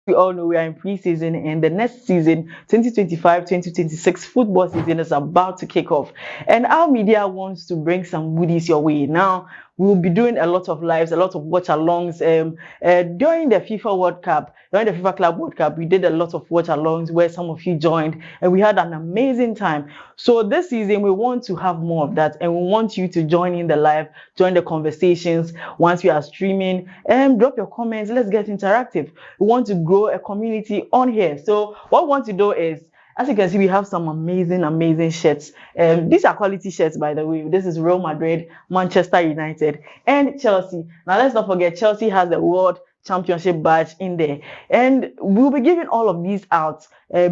We all know we are in pre-season, and the next season 2025-2026 football season is about to kick off, and our media wants to bring some goodies your way. Now we will be doing a lot of lives, a lot of watch alongs. During the FIFA World Cup, during the FIFA Club World Cup, we did a lot of watch alongs where some of you joined, and we had an amazing time. So this season we want to have more of that, and we want you to join in the live, join the conversations once we are streaming, and drop your comments. Let's get interactive. We want to grow a community on here. So what we want to do is, as you can see, we have some amazing shirts. These are quality shirts, by the way. This is Real Madrid, Manchester United, and Chelsea. Now let's not forget, Chelsea has the World Championship badge in there, and we'll be giving all of these out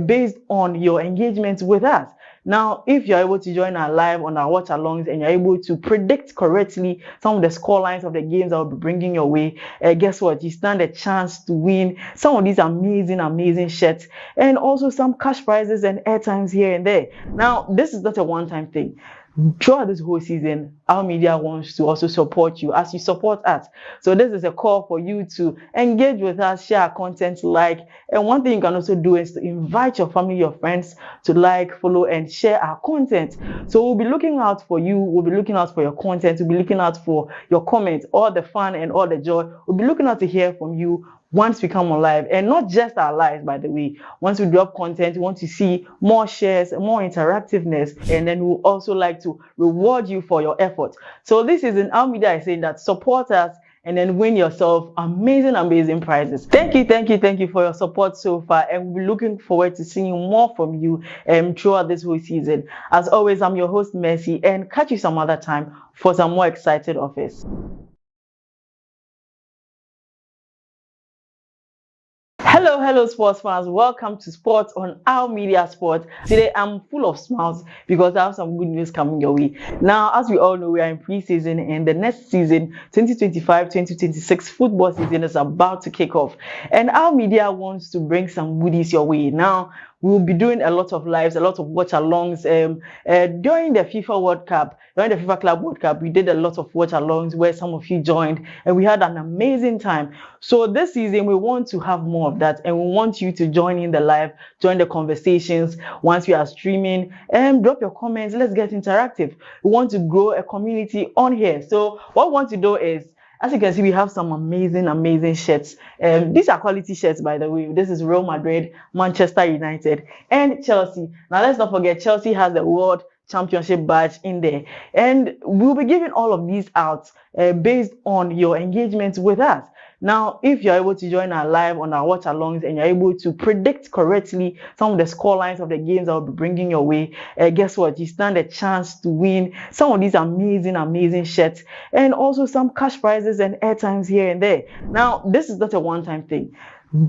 based on your engagement with us. Now, if you're able to join our live on our watch alongs and you're able to predict correctly some of the score lines of the games I'll be bringing your way, guess what? You stand a chance to win some of these amazing shirts, and also some cash prizes and airtimes here and there. Now, this is not a one-time thing. Throughout this whole season, our media wants to also support you as you support us. So this is a call for you to engage with us, share our content, like, and one thing you can also do is to invite your family, your friends to like, follow, and share our content. So we'll be looking out for you. We'll be looking out for your content. We'll be looking out for your comments, all the fun and all the joy. We'll be looking out to hear from you once we come on live, and not just our lives, by the way. Once we drop content, we want to see more shares, more interactiveness, and then we'll also like to reward you for your effort. So this is in our media is saying that support us and then win yourself amazing prizes. Thank you for your support so far, and we're looking forward to seeing more from you throughout this whole season. As always, I'm your host Mercy, and catch you some other time for some more excited offers. Hello sports fans, welcome to Sports on Our Media Sport. Today I'm full of smiles because I have some good news coming your way. Now, as we all know, we are in pre-season, and the next season 2025-2026 football season is about to kick off, and our media wants to bring some goodies your way. Now we will be doing a lot of lives, a lot of watch alongs. During the FIFA World Cup, during the FIFA Club World Cup, we did a lot of watch alongs where some of you joined, and we had an amazing time. So this season we want to have more of that, and we want you to join in the live, join the conversations once we are streaming, and drop your comments. Let's get interactive. We want to grow a community on here. So what we want to do is, as you can see, we have some amazing shirts. These are quality shirts, by the way. This is Real Madrid, Manchester United, and Chelsea. Now let's not forget, Chelsea has the World Championship badge in there, and we'll be giving all of these out based on your engagement with us. Now, if you're able to join our live on our watch alongs and you're able to predict correctly some of the score lines of the games I'll be bringing your way, guess what? You stand a chance to win some of these amazing shirts, and also some cash prizes and airtimes here and there. Now, this is not a one-time thing.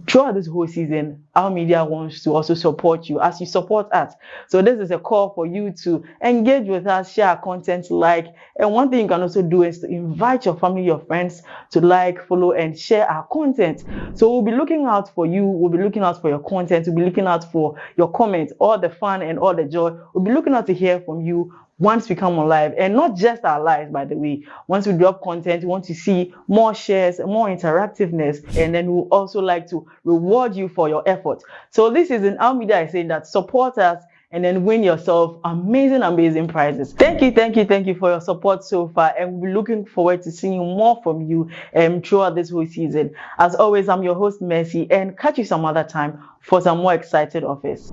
Throughout this whole season, our media wants to also support you as you support us. So this is a call for you to engage with us, share our content, like, and one thing you can also do is to invite your family, your friends to like, follow, and share our content. So we'll be looking out for you. We'll be looking out for your content. We'll be looking out for your comments, all the fun and all the joy. We'll be looking out to hear from you once we come on live, and not just our lives, by the way. Once we drop content, we want to see more shares, more interactiveness, and then we'll also like to reward you for your effort. So this is in our media is saying that support us and then win yourself amazing prizes. Thank you for your support so far, and we're looking forward to seeing more from you throughout this whole season. As always, I'm your host Mercy, and catch you some other time for some more excited offers.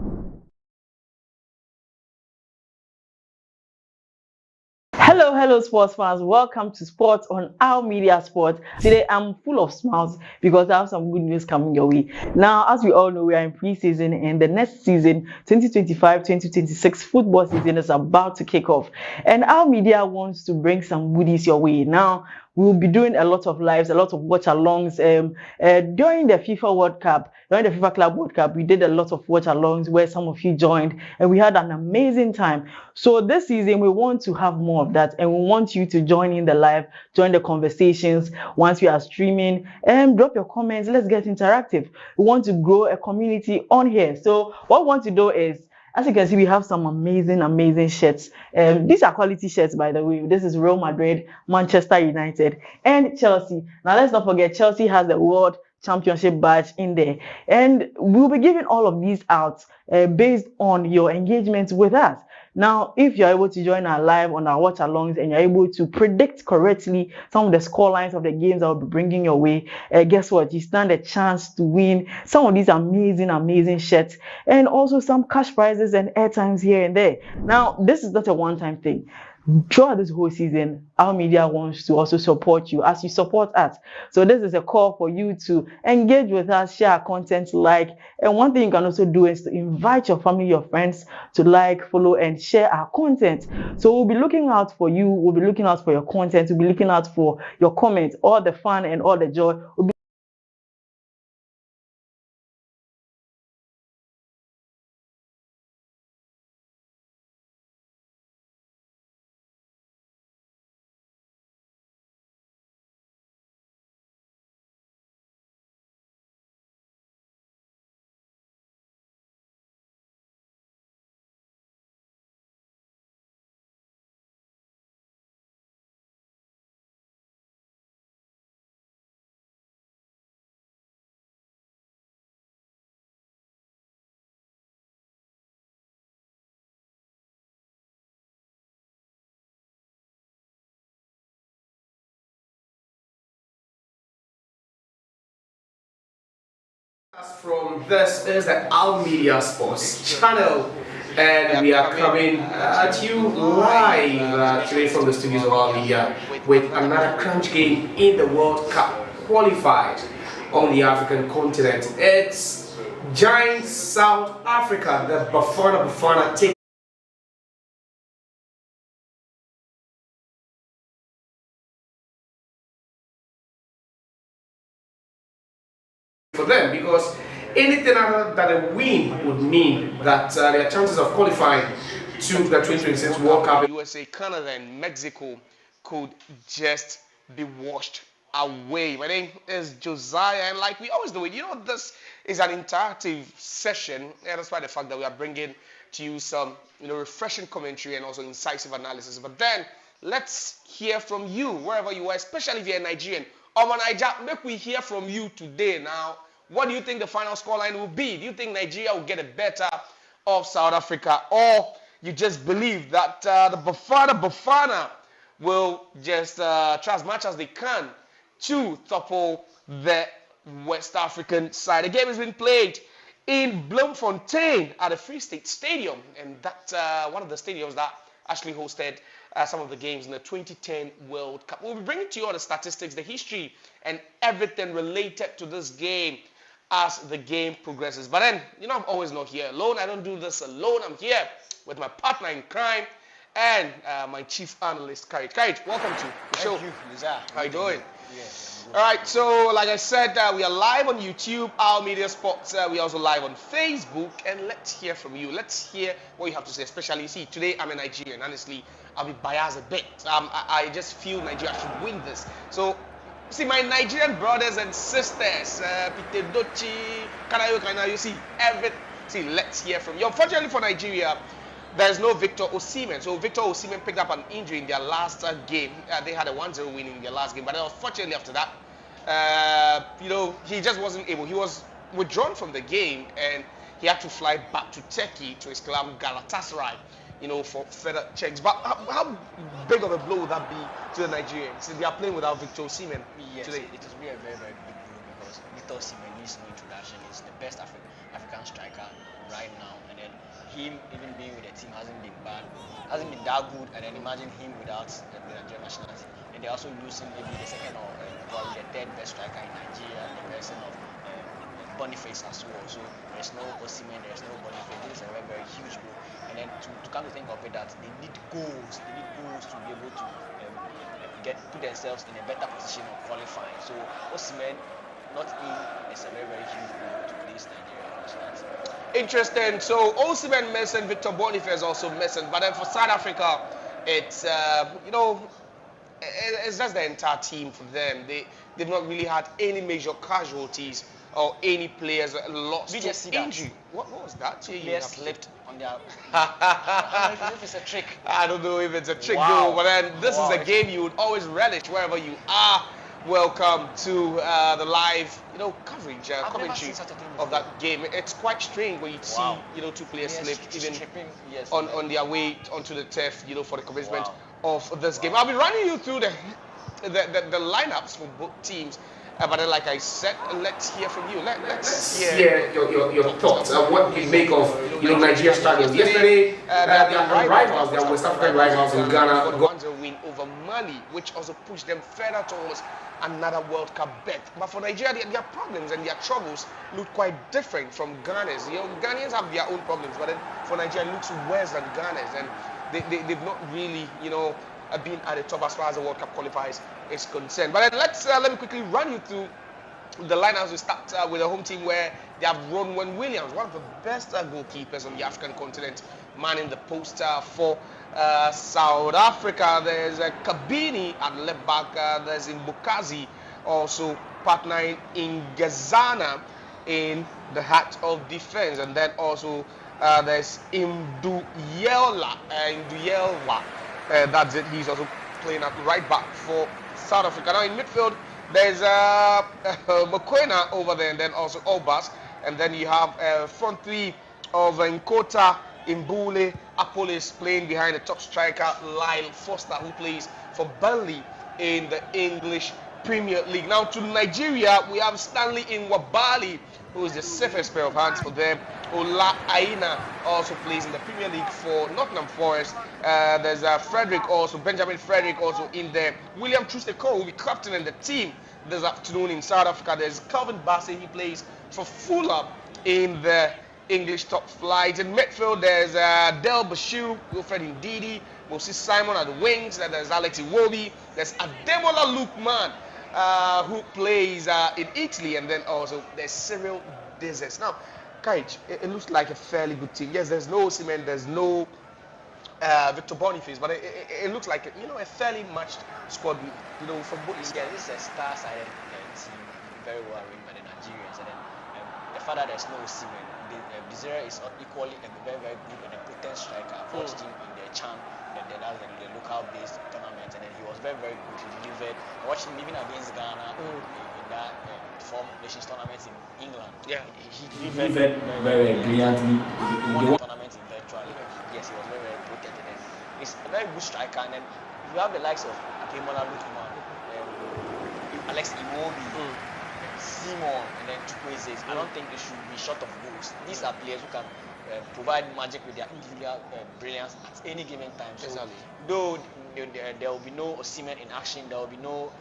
Hello sports fans, welcome to Sports on Our Media Sport. Today I'm full of smiles because I have some good news coming your way. Now, as we all know, we are in pre-season, and the next season 2025-2026 football season is about to kick off, and our media wants to bring some goodies your way. Now we'll be doing a lot of lives, a lot of watch alongs. During the FIFA World Cup, during the FIFA Club World Cup, we did a lot of watch alongs where some of you joined, and we had an amazing time. So this season we want to have more of that, and we want you to join in the live, join the conversations once we are streaming, and drop your comments. Let's get interactive. We want to grow a community on here. So what we want to do is, as you can see, we have some amazing shirts. These are quality shirts, by the way. This is Real Madrid, Manchester United, and Chelsea. Now let's not forget, Chelsea has the World championship badge in there. And we'll be giving all of these out based on your engagement with us. Now, if you're able to join our live on our watch alongs and you're able to predict correctly some of the score lines of the games I will be bringing your way, guess what? You stand a chance to win some of these amazing shirts and also some cash prizes and airtimes here and there. Now, this is not a one-time thing. Throughout this whole season, our media wants to also support you as you support us. So this is a call for you to engage with us, share our content, like, and one thing you can also do is to invite your family, your friends to like, follow, and share our content. So we'll be looking out for you. We'll be looking out for your content. We'll be looking out for your comments, all the fun and all the joy. We'll be from this is the Our Media Sports channel, and we are coming at you live today from the studios of Our Media with another crunch game in the World Cup Qualifiers on the African continent. It's giant South Africa, the Bafana Bafana take for them, because anything other than a win would mean that their chances of qualifying to the 2026 World Cup, USA, Canada, and Mexico could just be washed away. My name is Josiah, and like we always do it, this is an interactive session, and that's why the fact that we are bringing to you some refreshing commentary and also incisive analysis. But then let's hear from you wherever you are, especially if you're a Nigerian. Omo Naija, make we hear from you today now. What do you think the final scoreline will be? Do you think Nigeria will get a better of South Africa, or you just believe that the Bafana Bafana will just try as much as they can to topple the West African side? The game has been played in Bloemfontein at the Free State Stadium, and that's one of the stadiums that actually hosted some of the games in the 2010 World Cup. We'll be bringing to you all the statistics, the history, and everything related to this game as the game progresses. But then, I'm always not here alone. I don't do this alone. I'm here with my partner in crime and my chief analyst, Courage. Courage, welcome to the show. Thank you, Lisa. How you doing? Yes. All right, so like I said, we are live on YouTube, Our Media Sports. We're also live on Facebook, and let's hear from you. Let's hear what you have to say, especially, see, today I'm a Nigerian. Honestly, I'll be biased a bit. I just feel Nigeria should win this. So, see, my Nigerian brothers and sisters, Pite Dochi, Kanayo, you see, let's hear from you. Unfortunately for Nigeria, there's no Victor Osimhen. So Victor Osimhen picked up an injury in their last game. They had a 1-0 win in their last game, but unfortunately after that, he just wasn't able. He was withdrawn from the game, and he had to fly back to Turkey to his club Galatasaray, for further checks. But how big of a blow would that be to the Nigerians? They are playing without Victor Osimhen today. It will be a very, very big blow because Victor Osimhen needs no introduction. He's the best African striker right now, and then him even being with the team hasn't been that good. And then imagine him without the Nigerian national team. And they're also losing maybe the second or probably the third best striker in Nigeria, the person of Boniface as well. So there's no Osimhen, there's no Boniface. This is a very, very huge blow. And then to come to think of it, that they need goals. They need goals to be able to put themselves in a better position of qualifying. So Osimhen not in is a very, very huge blow to please Nigeria. So that's interesting. So Osimhen missing, Victor Boniface also missing. But then for South Africa, it's it's just the entire team for them. They've not really had any major casualties or any players lost to injury. What was that? Players slipped on their. I don't know if it's a trick. I don't know if it's a trick, though. But then this is a game you would always relish wherever you are. welcome to the live, coverage, commentary of that game. It's quite strange when you see, two players slip even on their way onto the turf, for the commencement of this game. I'll be running you through the lineups for both teams. But then, like I said, let's hear from you. Let's hear your thoughts. What you make of Nigeria's struggles. Yesterday, their rivals, their West African rivals in Ghana, got a win over Mali, which also pushed them further towards another World Cup bet. But for Nigeria, their problems and their troubles look quite different from Ghana's. Ghanaians have their own problems, but then for Nigeria, it looks worse than Ghana's, and they've not really, been at the top as far as the World Cup qualifiers is concerned. But then let me quickly run you through the lineups. We start with the home team, where they have Ronwen Williams, one of the best goalkeepers on the African continent, man in the poster for South Africa. There's Kabini at left back. There's Mbukazi, also partnering in Gazana in the heart of defense, and then also there's Induyelwa. That's it. He's also playing at right back for South Africa. Now in midfield, there's Mokoena over there, and then also Obas. And then you have front three of Nkota, Imbule, Apolis playing behind the top striker, Lyle Foster, who plays for Burnley in the English Premier League. Now to Nigeria, we have Stanley Nwabali, who is the safest pair of hands for them. Ola Aina also plays in the Premier League for Nottingham Forest. There's Benjamin Frederick also in there. William Trustekor will be captaining the team this afternoon in South Africa. There's Calvin Bassey, he plays for Fulham in the English top flight. In midfield, there's Del Bashir, Wilfred Ndidi, Moses Simon at the wings. There's Alex Iwobi. There's Ademola Lookman, who plays in Italy, and then also there's Cyril Dizes. Now, Kaich, it looks like a fairly good team. Yes, there's no Osimhen, there's no Victor Boniface, but it looks like a fairly matched squad. From both. Yeah, this is a star-sided team, very well arranged by the Nigerians, and then the fact that there's no Osimhen, Desire is equally a very, very good and a potent striker. I've watched him in the CHAN, the local-based tournament, and then he was very, very good. He delivered. I watched him even against Ghana in that four nations tournament in England. Yeah, he delivered very brilliantly. He won the tournament eventually. Yes, he was very, very potent. And then he's a very good striker. And then you have the likes of Ademola Lookman, Alex Iwobi, Simon, and then Chukwueze. I don't think they should be short of goals. These are players who can provide magic with their individual brilliance at any given time. So, though there will be no Osimhen in action, there will be no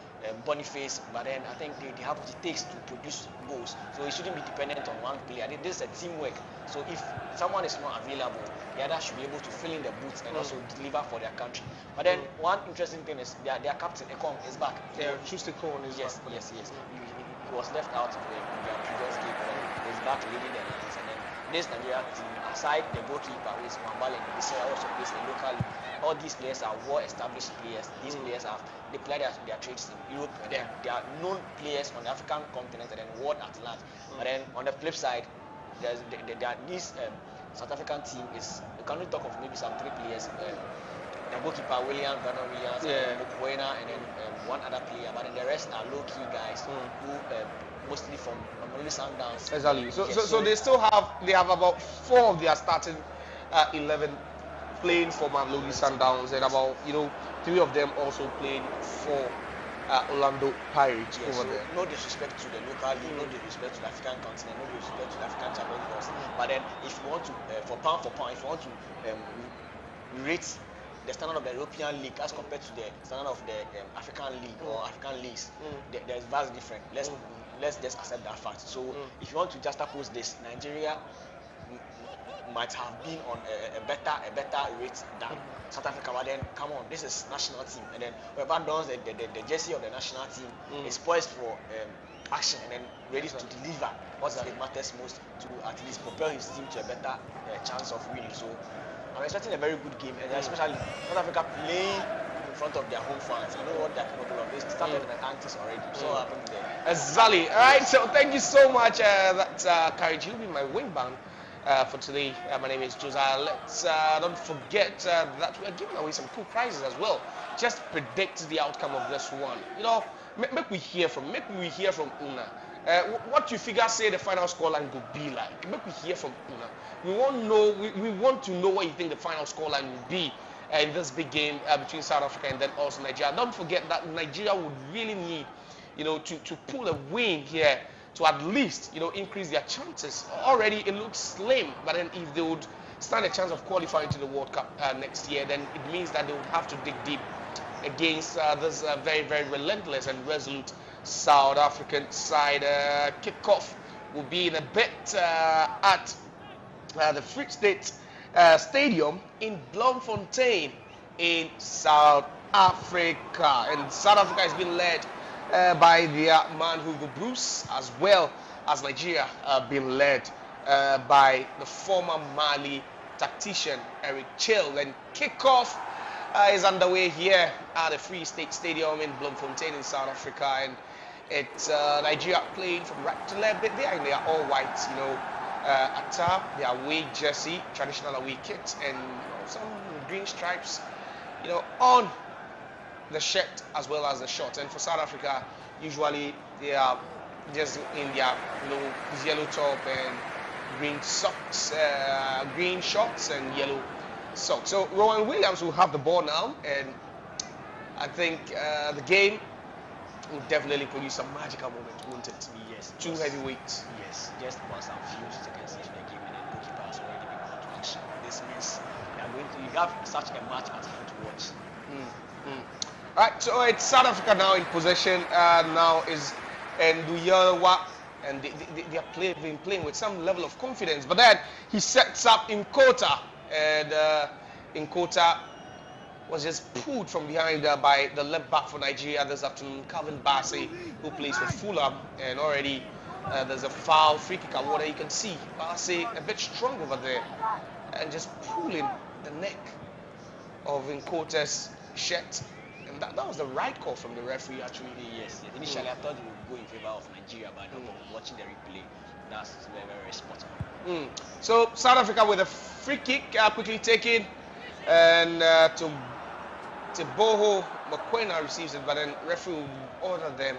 Boniface, but then I think they have what it takes to produce goals. So it shouldn't be dependent on one player. This is a teamwork. So if someone is not available, the other should be able to fill in the boots and also deliver for their country. But then one interesting thing is their captain Ekong is back. Yeah, Trustekor is back. Yes. He was left out in their previous game, but then he's back leading the lines. And then this Nigeria team, aside the goalkeeper, who is Mwambale, also plays in local league. All these players are well-established players. These players they play their trades in Europe. And then they are known players on the African continent and then world at large. But then on the flip side, there are these South African team is you can only talk of maybe some three players. The goalkeeper Williams, Mokoena, and then one other player. But then the rest are low-key guys who mostly from Mamelodi Sundowns. Exactly. So they have about 4 of their starting 11 playing for Mamelodi Sundowns, and about 3 of them also played for Orlando Pirates over there. No disrespect to the local league, no disrespect to the African continent, no disrespect to the African Champions League. But then, if you want to, for pound, if you want to rate the standard of the European League as compared to the standard of the African League or African leagues, there's vast difference. Let's just accept that fact. So, if you want to just oppose this, Nigeria might have been on a better rate than South Africa, but then come on, this is national team, and then whoever dons the jersey of the national team is poised for action and then ready to deliver what it matters most to at least propel his team to a better chance of winning. So I'm expecting a very good game, and especially South Africa playing in front of their home fans. I know what they're capable of. They started in the antics already. So happened there. Exactly. All right. So thank you so much. That's Courage. You'll be my wingman for today. My name is Josiah. Let's don't forget that we are giving away some cool prizes as well. Just predict the outcome of this one. make we hear from Una. What you figure say the final scoreline could be like? Make we hear from Una. We want to know what you think the final scoreline will be in this big game between South Africa and then also Nigeria. Don't forget that Nigeria would really need, to pull a win here to at least, increase their chances. Already it looks slim, but then if they would stand a chance of qualifying to the World Cup next year, then it means that they would have to dig deep against this very, very relentless and resolute South African side. Kickoff will be in a bit at the Free State Stadium in Bloemfontein in South Africa. And South Africa has been led by their man Hugo Bruce, as well as Nigeria being led by the former Mali tactician Eric Chill. And kickoff is underway here at the Free State Stadium in Bloemfontein in South Africa, and it's Nigeria playing from right to left. They are in their all white, attire, their away jersey, traditional away kit, and some green stripes, on the shirt as well as the shorts. And for South Africa, usually they are just in their yellow top and green socks, green shorts and yellow socks. So Rowan Williams will have the ball now, and I think the game will definitely produce a magical moment, won't it? Yes. Two heavyweights. Yes. Just once some few seconds into the game, and then goalkeeper has already been called to action. This means you have such a match at home to watch. All right, so it's South Africa now in possession. Now is Nduyelwa, and they are been playing with some level of confidence. But then he sets up Nkota, and Nkota was just pulled from behind by the left back for Nigeria this afternoon, Calvin Bassey, who plays for Fulham. And already there's a foul free kick award. You can see Bassey a bit strong over there and just pulling the neck of Nkota's shirt. And that was the right call from the referee, actually. Yes. Initially, I thought it would go in favor of Nigeria, but watching the replay, that's very, very spot on. So South Africa with a free kick quickly taken, and Teboho Mokoena receives it, but then referee will order them,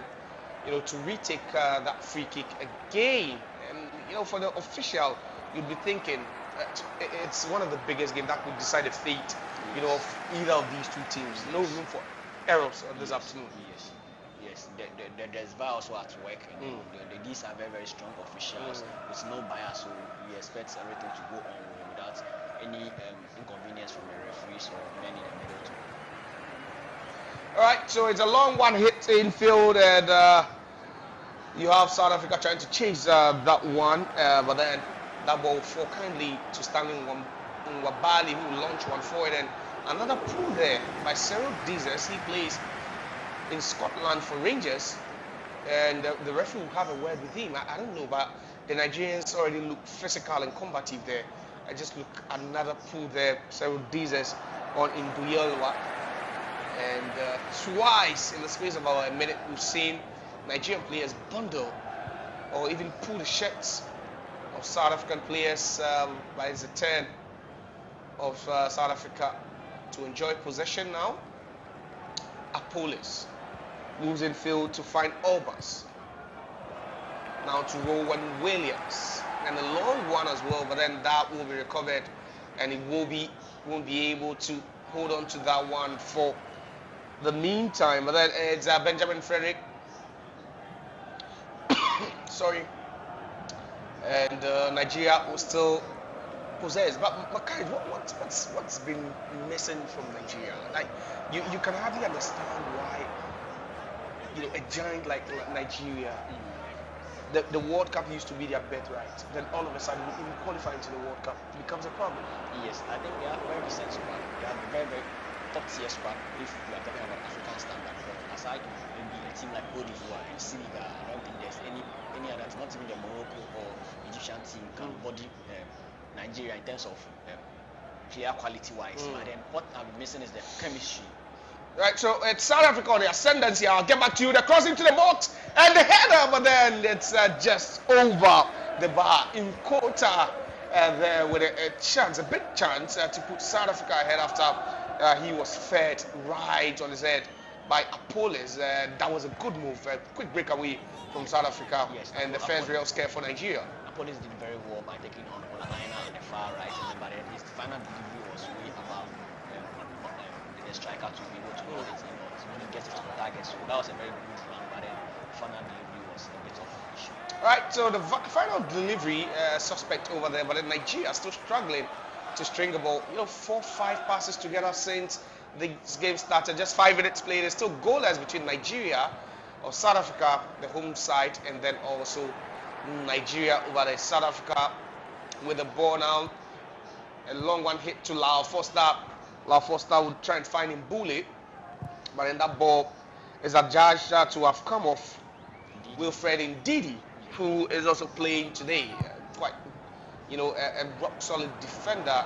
to retake that free kick again. And for the official, you'd be thinking it's one of the biggest games that could decide the fate, of either of these two teams. No room for errors this afternoon. Yes. There's VAR also at work. These are very, very strong officials with no bias, so we expect everything to go on without any inconvenience from the referees or men in the middle too. All right, so it's a long one hit infield, and you have South Africa trying to chase that one, but then that ball will fall kindly to Stanley Nwabali, who will launch one forward, and another pull there by Cyril Dizes. He plays in Scotland for Rangers, and the referee will have a word with him. I don't know, but the Nigerians already look physical and combative there. I just look at another pull there, Cyril Dizes on Nduyelwa, and twice in the space of about a minute we've seen Nigerian players bundle or even pull the shirts of South African players. But it's the turn of South Africa to enjoy possession now. Apolis moves in field to find Albers. Now to Rowan Williams, and a long one as well, but then that will be recovered, and he won't be able to hold on to that one for the meantime. But then it's Benjamin Frederick. Sorry. And Nigeria will still possess. But Makai, what's been missing from Nigeria? Like you can hardly understand why a giant like Nigeria, the World Cup used to be their birthright. Then all of a sudden, even qualifying to the World Cup becomes a problem. Yes, I think they are very decent squad. They are very, very top tier squad if we are talking about African standard. But aside maybe a team like Cote d'Ivoire and Senegal, I don't think there's any other, not even the Morocco or Egyptian team can body Nigeria in terms of player quality wise. But then what I'm missing is the chemistry. Right, so it's South Africa on the ascendancy. I'll get back to you. They're crossing to the box and the header, but then it's just over the bar. In Nkota there with a chance, a big chance to put South Africa ahead after he was fed right on his head by Apollos. That was a good move, a quick breakaway from South Africa, Yes, and the first real scare for Nigeria. Apollos did very well by taking on Olaina on the far right, but then his final delivery was way above the striker to be able to hold it and really get it to the target. So that was a very good run, but then final delivery was a bit of an issue. Right, so the final delivery suspect over there, but then Nigeria still struggling to string a ball. 4-5 passes together since this game started. Just 5 minutes played. There's still goalless between Nigeria or South Africa, the home side, and then also Nigeria over there. South Africa with the ball now. A long one hit to Lau Foster. Lau Foster would try and find him Bullet, but then that ball is adjudged to have come off Wilfred Ndidi, who is also playing today. Quite, a rock solid defender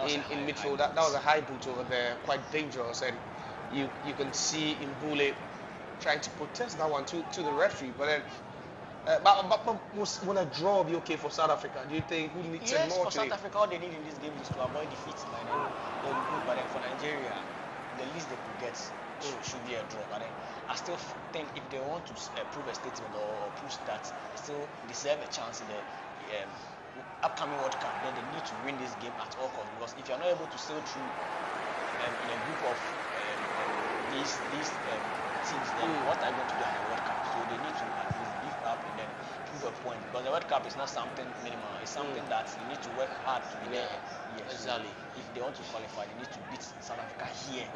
in midfield. That was a high boot over there, quite dangerous, and you can see Mbule trying to protest that one to the referee. But then, will a draw be okay for South Africa? Do you think who needs yes, more for today? South Africa, all they need in this game is to avoid defeat. By then, they'll be good. But then for Nigeria, the least they could get should be a draw. But then I still think if they want to prove a statement or push that they still deserve a chance in the upcoming World Cup, then they need to win this game at all costs. Because if you're not able to sail through in a group of these teams, then what are you going to do at the World Cup? So they need to at least beef up and then prove a point. Because the World Cup is not something minimal. It's something that you need to work hard to be there. Yes. Exactly. If they want to qualify, they need to beat South Africa here.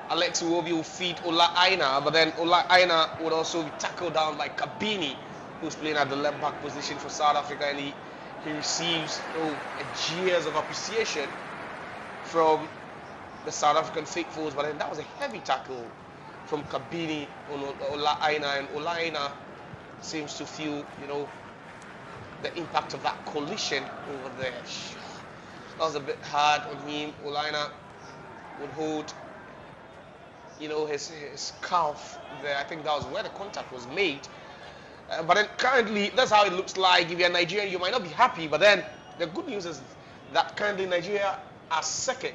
Alex Iwobi will feed Ola Aina, but then Ola Aina would also be tackled down by Kabini, who's playing at the left back position for South Africa, and he receives years of appreciation from the South African faithfuls. But then that was a heavy tackle from Kabini on Ola Aina, and Ola Aina seems to feel the impact of that collision over there. That was a bit hard on him. Ola Aina would hold his calf there. I think that was where the contact was made. But then currently, that's how it looks like. If you're Nigerian, you might not be happy. But then the good news is that currently Nigeria are second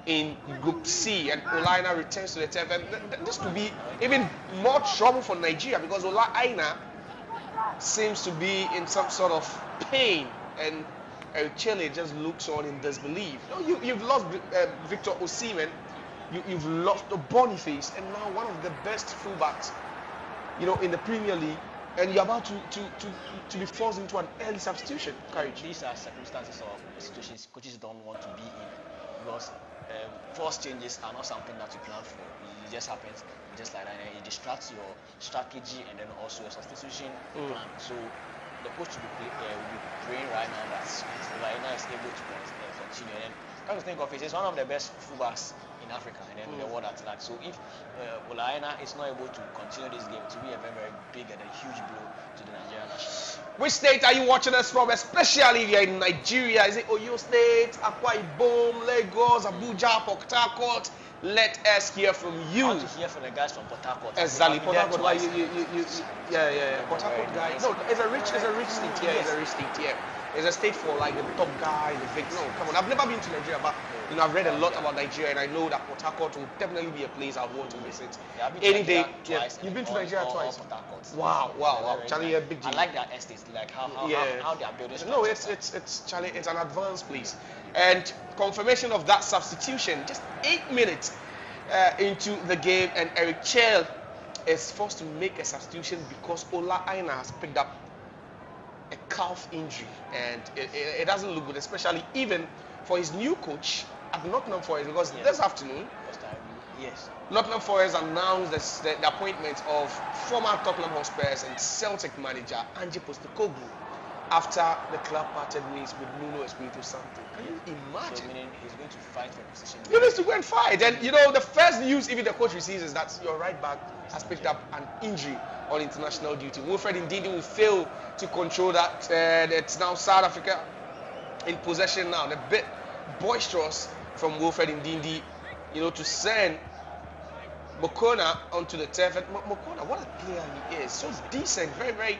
in Group C, and Ola Aina returns to the turf. And this could be even more trouble for Nigeria, because Ola Aina seems to be in some sort of pain, and Chile just looks on in disbelief. You've lost Victor Osimhen. You've lost Boniface, and now one of the best fullbacks, in the Premier League, and you're about to be forced into an early substitution. Courage. These are circumstances or situations coaches don't want to be in, because forced changes are not something that you plan for. It just happens just like that, and it distracts your strategy and then also your substitution plan. So the coach will be praying right now that Olaina is able to continue. And then come to think of it, he's one of the best fullbacks in Africa and then in the world at large. So if Olaina is not able to continue this game, it will be a very, very big and a huge blow to the Nigerian national. Which state are you watching us from, especially if you're in Nigeria? Is it Oyo State, Akwa Ibom, Lagos, Abuja, Port Harcourt? Let us hear from you. I want to hear from the guys from Port Harcourt. Exactly, Port Harcourt. Yeah. Port Harcourt guys. No, it's a rich state. Yeah, it's a rich state. Yeah, it's a state for like the top guy, the big. No, come on. I've never been to Nigeria, but I've read a lot about Nigeria, and I know that Port Harcourt will definitely be a place I want to visit any day. Yeah. You've been to Nigeria twice. Wow. Charlie, a big deal. I like their estates, like how they are building. No, it's Charlie. It's an advanced place, and confirmation of that substitution just 8 minutes into the game, and Eric Chell is forced to make a substitution because Ola Aina has picked up a calf injury, and it doesn't look good, especially even for his new coach at Nottingham Forest, because this afternoon, Nottingham Forest announced the appointment of former Tottenham Hotspurs and Celtic manager Ange Postecoglou after the club parted ways with Nuno Espirito Santo. Can you imagine? So meaning he's going to fight for a position. He needs to go and fight. And the first news even the coach receives is that your right back has picked up an injury on international duty. Wilfred Ndidi will fail to control that. It's now South Africa in possession now. A bit boisterous from Wilfred Ndidi, to send Mokona onto the turf. And Mokona, what a player he is. So decent, very, very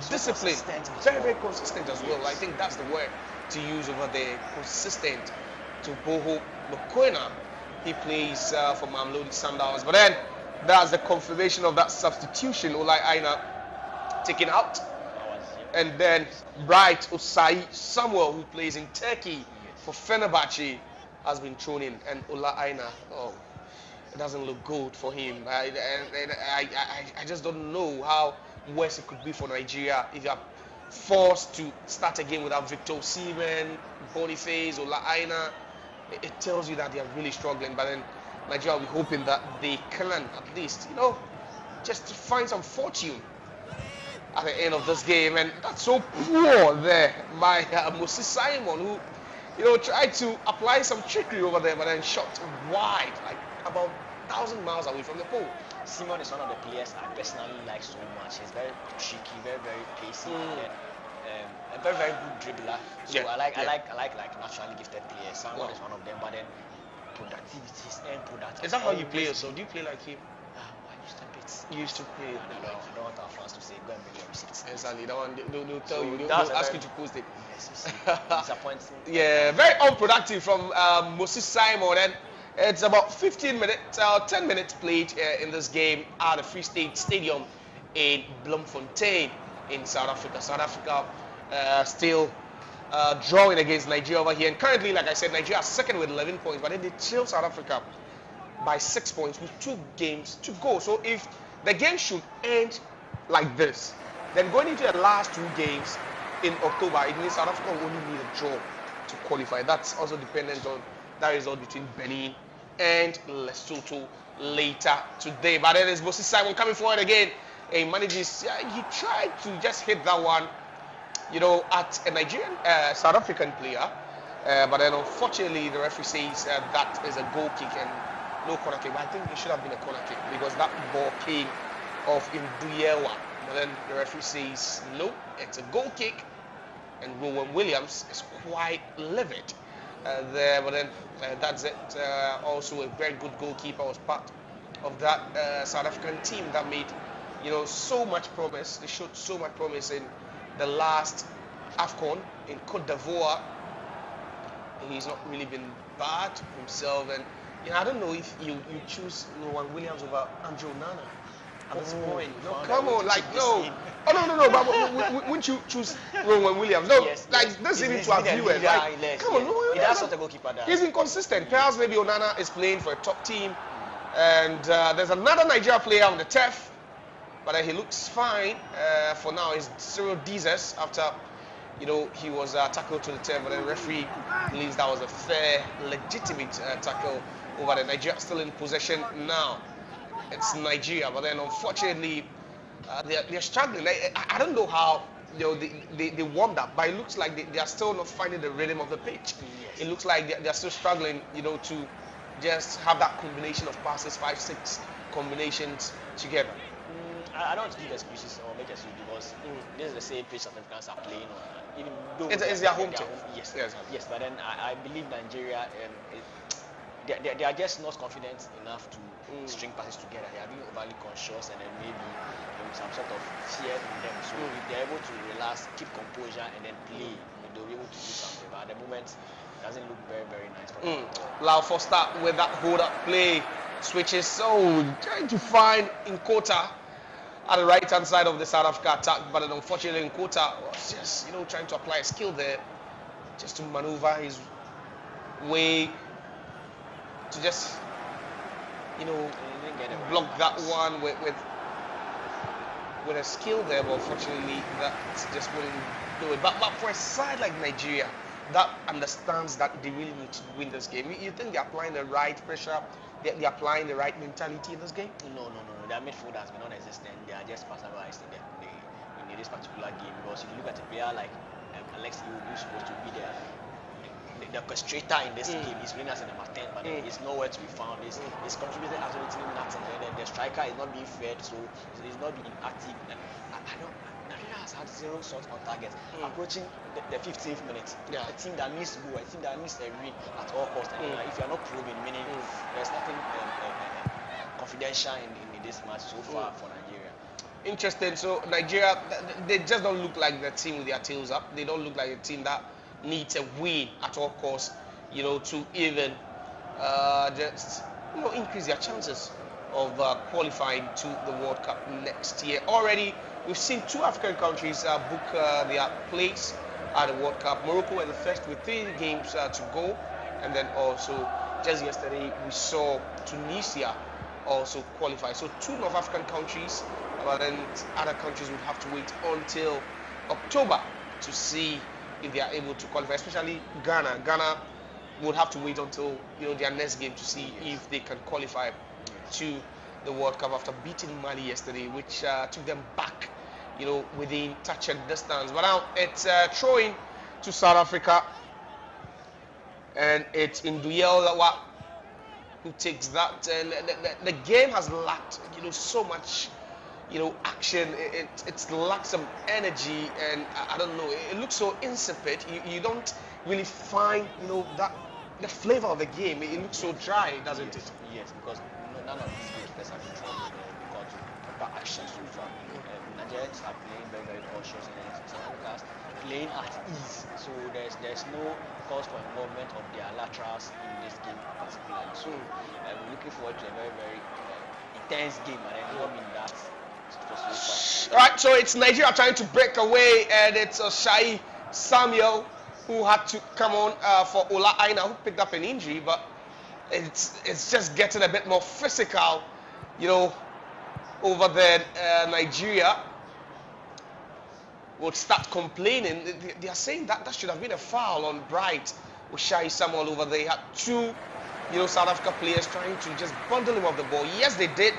disciplined, very, very consistent as well. I think that's the word to use over there. Consistent. To Boho Mokona. He plays for Mamelodi Sundowns. But then that's the confirmation of that substitution. Olai Aina taken out. And then Bright Osai Samuel, who plays in Turkey for Fenerbahce, has been thrown in. And Ola Aina, it doesn't look good for him. I just don't know how worse it could be for Nigeria if you are forced to start again without Victor Osimhen, Boniface, Ola Aina. It tells you that they are really struggling. But then Nigeria will be hoping that they can at least, just find some fortune at the end of this game. And that's so poor there by Moses Simon, who tried to apply some trickery over there, but then shot wide, like about 1,000 miles away from the pole. Simon is one of the players I personally like so much. He's very tricky, very, very pacey, and a very, very good dribbler. So I like naturally gifted players. Simon is one of them, but then productivity, his end product. Is that how you play? So do you play like him? I used to bit. You used to play. I don't want our fans to say go and bring your receipts. Exactly. They'll tell you. They'll ask you to post it. Yes, disappointing. Yeah, very unproductive from Moses Simon. And it's about 10 minutes played in this game at the Free State Stadium in Bloemfontein in South Africa. South Africa still drawing against Nigeria over here. And currently, like I said, Nigeria is second with 11 points, but then they trail South Africa by 6 points with 2 games to go. So if the game should end like this, then going into the last 2 games in October, it means South Africa will only need a draw to qualify. That's also dependent on that result between Benin and Lesotho later today. But then there's Moses Simon coming forward again. He manages, he tried to just hit that one, at a Nigerian, South African player. But then unfortunately the referee says that is a goal kick and no corner kick. But I think it should have been a corner kick because that ball came off in Duyewa. But then the referee says no, it's a goal kick. And Rowan Williams is quite livid there. But then that's it. Also a very good goalkeeper was part of that South African team that made so much promise. They showed so much promise in the last AFCON in Cote d'Ivoire. He's not really been bad himself, and I don't know if you choose Rowan Williams over Andrew Nana at this point. No, come on, no. Oh no. But wouldn't you choose Rowan Williams? No, yes, this is even to our viewers. Come on, no. That's what a goalkeeper does. He's inconsistent. Perhaps maybe Onana is playing for a top team, and there's another Nigeria player on the turf, but he looks fine for now. It's Cyril Dizes after he was tackled to the turf, but the referee believes that was a fair, legitimate tackle over there. Nigeria still in possession now. It's Nigeria, but then unfortunately they're struggling. I don't know how they warmed up, but it looks like they are still not finding the rhythm of the pitch. Yes. It looks like they're still struggling, to just have that combination of passes, 5-6 combinations together. I don't give excuses or make excuses because this is the same pitch South Africans are playing on. Even though it's their home team. Yes. But then I believe Nigeria, they are just not confident enough to string passes together. They are being overly conscious, and then maybe some sort of fear in them. So if they're able to relax, keep composure, and then play, they'll be able to do something. But at the moment, it doesn't look very, very nice for them. Lau Foster with that hold-up play switches. So trying to find Nkota at the right-hand side of the South Africa attack, but unfortunately Nkota was just, trying to apply a skill there, just to maneuver his way to just, block that one with a skill there, but unfortunately that just wouldn't do it. But for a side like Nigeria, that understands that they really need to win this game. You think they're applying the right pressure? They're applying the right mentality in this game? No. Their midfield has been non-existent. They are just passivized in this particular game. Because if you look at a player like Alex Iwobi, who's supposed to be the orchestrator in this game, he's playing as a number 10, but he's nowhere to be found. He's contributed absolutely nothing. The striker is not being fed, so he's not being active. Nigeria has had 0 shots on target, approaching the 15th minute. A team that needs to go, a team that needs a win at all costs. And if you're not probing, meaning there's nothing confidential in this match so far for Nigeria. Interesting. So Nigeria, they just don't look like the team with their tails up. They don't look like a team that needs a win at all costs, to even just increase their chances of qualifying to the World Cup next year. Already, we've seen 2 African countries book their place at the World Cup. Morocco were the first with 3 games to go, and then also just yesterday we saw Tunisia also qualify. So 2 North African countries, but then other countries would have to wait until October to see if they are able to qualify, especially Ghana. Ghana would have to wait until their next game to see if they can qualify to the World Cup after beating Mali yesterday, which took them back within touch and distance. But now it's throwing to South Africa, and it's Induyel Lawa who takes that, and the game has lacked so much action. It's lacked some energy, and I don't know, it looks so insipid. You don't really find that the flavor of the game. It looks so dry, doesn't it? Yes, because none of these goalkeepers have been trying because proper action so far. Nigerians are playing very, very cautious, and South Africa's playing at ease. So there's no cause for involvement of their laterals in this game particularly. So we're looking forward to a very, very intense game, and then not in that. All right, so it's Nigeria trying to break away, and it's Shai Samuel who had to come on for Ola Aina, who picked up an injury, but it's just getting a bit more physical, over there. Nigeria would start complaining. They are saying that should have been a foul on Bright with Shai Samuel over there. He had 2 South Africa players trying to just bundle him off the ball. Yes, they did,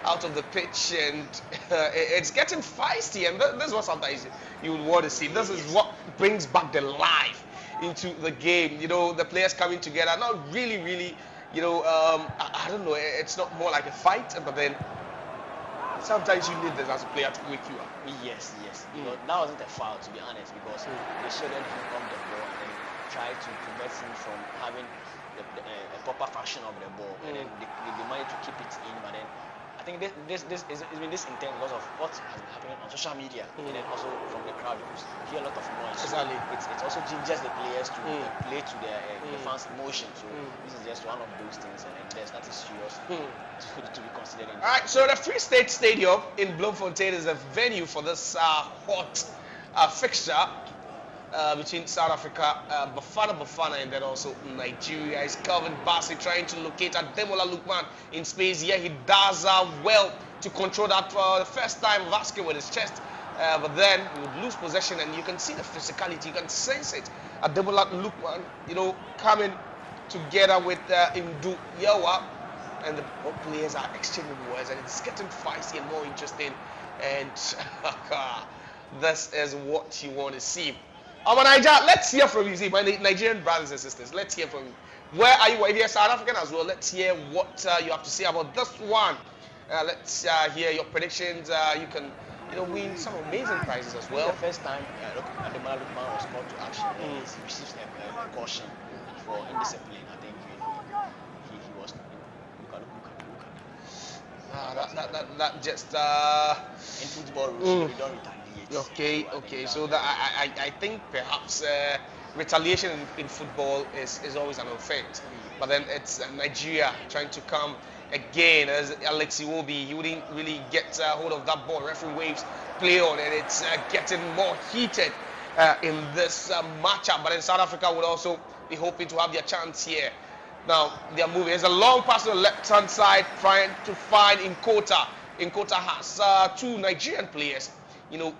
out of the pitch, and it's getting feisty, and this is what sometimes you would want to see. This is what brings back the life into the game. The players coming together, not really, I don't know, it's not more like a fight, but then sometimes you need this as a player to wake you up. Yes. That wasn't a foul, to be honest, because they shouldn't him off the ball and then try to prevent him from having a proper fashion of the ball, and then they managed to keep it in, but then I think this is been this intense because of what has been happening on social media, and then also from the crowd, because you hear a lot of noise. Exactly. It's also gingers the players to play to their the fans' emotion. So this is just one of those things, and there's nothing serious to be considered. All right. So the Free State Stadium in Bloemfontein is a venue for this hot fixture between South Africa Bafana Bafana, and then also Nigeria. Is Calvin Bassey trying to locate Ademola Lookman in space here. He does well to control that for the first time. Vasquez with his chest, but then he would lose possession, and you can see the physicality, you can sense it. Ademola Lookman coming together with Imdu Yawa, and the both players are exchanging words, and it's getting feisty and more interesting, and this is what you want to see. Niger, let's hear from you. See, my Nigerian brothers and sisters, let's hear from you. Where are you? If you're South African as well, let's hear what you have to say about this one. Let's hear your predictions. You can win some amazing prizes as well. The first time Ademola Lookman was called to action, he received a caution for indiscipline. I think he was. That just in football rules, we don't retaliate. Okay. So that I think perhaps retaliation in football is always an offense. But then it's Nigeria trying to come again as Alex Iwobi. He wouldn't really get hold of that ball. Referee waves play on, and it's getting more heated in this matchup. But then South Africa would also be hoping to have their chance here. Now they are moving. There's a long pass on the left-hand side, trying to find Nkota. Nkota has 2 Nigerian players,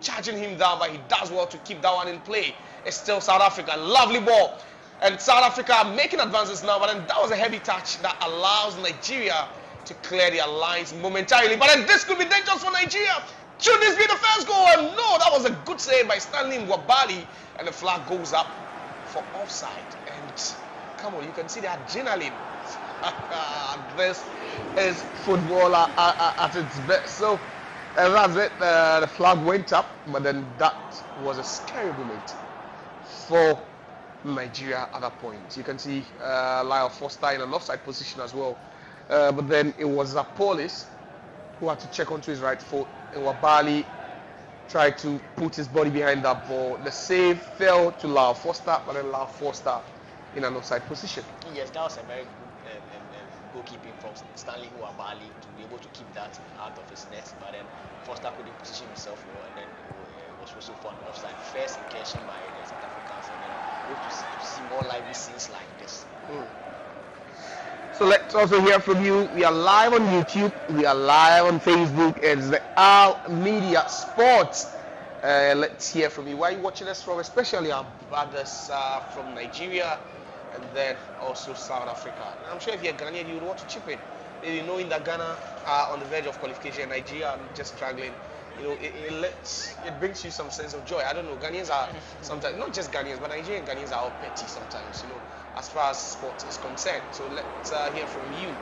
charging him down, but he does well to keep that one in play. It's still South Africa. Lovely ball. And South Africa are making advances now, but then that was a heavy touch that allows Nigeria to clear their lines momentarily. But then this could be dangerous for Nigeria. Should this be the first goal? And no, that was a good save by Stanley Mwabali, and the flag goes up for offside. And come on, you can see the adrenaline. This is football at its best. So that's it. The flag went up, but then that was a scary moment for Nigeria at that point. You can see Lyle Foster in an offside position as well. But then it was Zapolis who had to check onto his right foot, and Wabali tried to put his body behind that ball. The save fell to Lyle Foster, but then Lyle Foster in an offside position. Yes, that was a very good goalkeeping from Stanley Huabali to be able to keep that out of his net. But then Foster couldn't position himself well, and then was also for an offside. First incursion by the South Africans, and then we hope to see more lively scenes like this. So let's also hear from you. We are live on YouTube. We are live on Facebook. It's the Al Media Sports. Let's hear from you. Where are you watching us from? Especially our brothers from Nigeria and then also South Africa. I'm sure if you're Ghanaian, you would want to chip in. Maybe knowing that Ghana are on the verge of qualification, Nigeria are just struggling. You know, it brings you some sense of joy. I don't know. Ghanaians are sometimes, not just Ghanaians, but Nigerian Ghanaians are all petty sometimes, you know, as far as sports is concerned. So let's hear from you.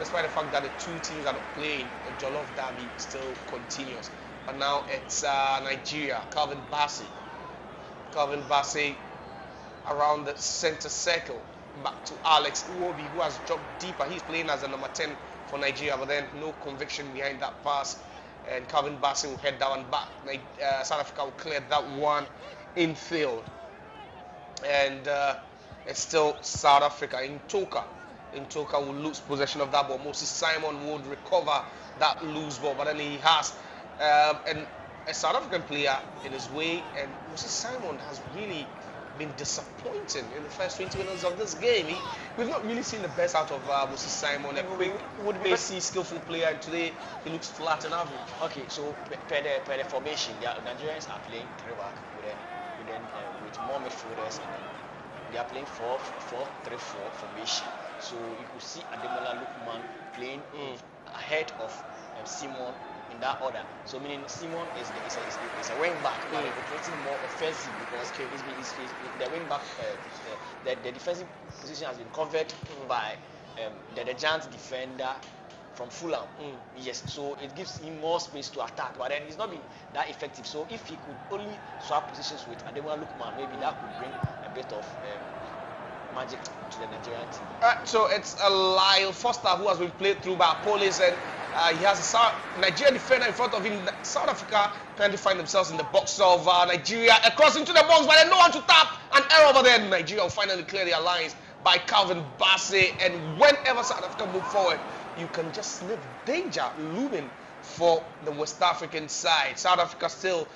Despite the fact that the two teams are not playing, the Jollof Derby still continues. But now it's Nigeria. Calvin Bassey around the center circle. Back to Alex Iwobi, who has dropped deeper. He's playing as a number 10 for Nigeria, but then no conviction behind that pass. And Calvin Bassey will head that one back. South Africa will clear that one infield. And it's still South Africa. Intoka will lose possession of that ball. Moses Simon would recover that loose ball, but then he has a South African player in his way, and Moses Simon has really been disappointing in the first 20 minutes of this game. We've not really seen the best out of Moses Simon. A quick, would-be skillful player, and today he looks flat and average. Okay, so per the formation, the Nigerians are playing 3-back with more midfielders, and they are playing 4-3-4 formation. So you could see Ademola Lookman playing ahead of Simon in that order. So meaning Simon is a wing back, but operating more offensive because the wing back, the defensive position has been covered by the giant defender from Fulham. Yes, so it gives him more space to attack, but then he's not been that effective. So if he could only swap positions with Ademola Lookman, maybe that could bring a bit of magic to the Nigerian team. So it's Lyle Foster who has been played through by Police, and he has a Nigerian defender in front of him. South Africa trying to find themselves in the box of Nigeria, across into the box, but then no one to tap. An error over there. Nigeria will finally clear their lines by Calvin Bassey, and whenever South Africa move forward, you can just sniff danger looming for the West African side. South Africa still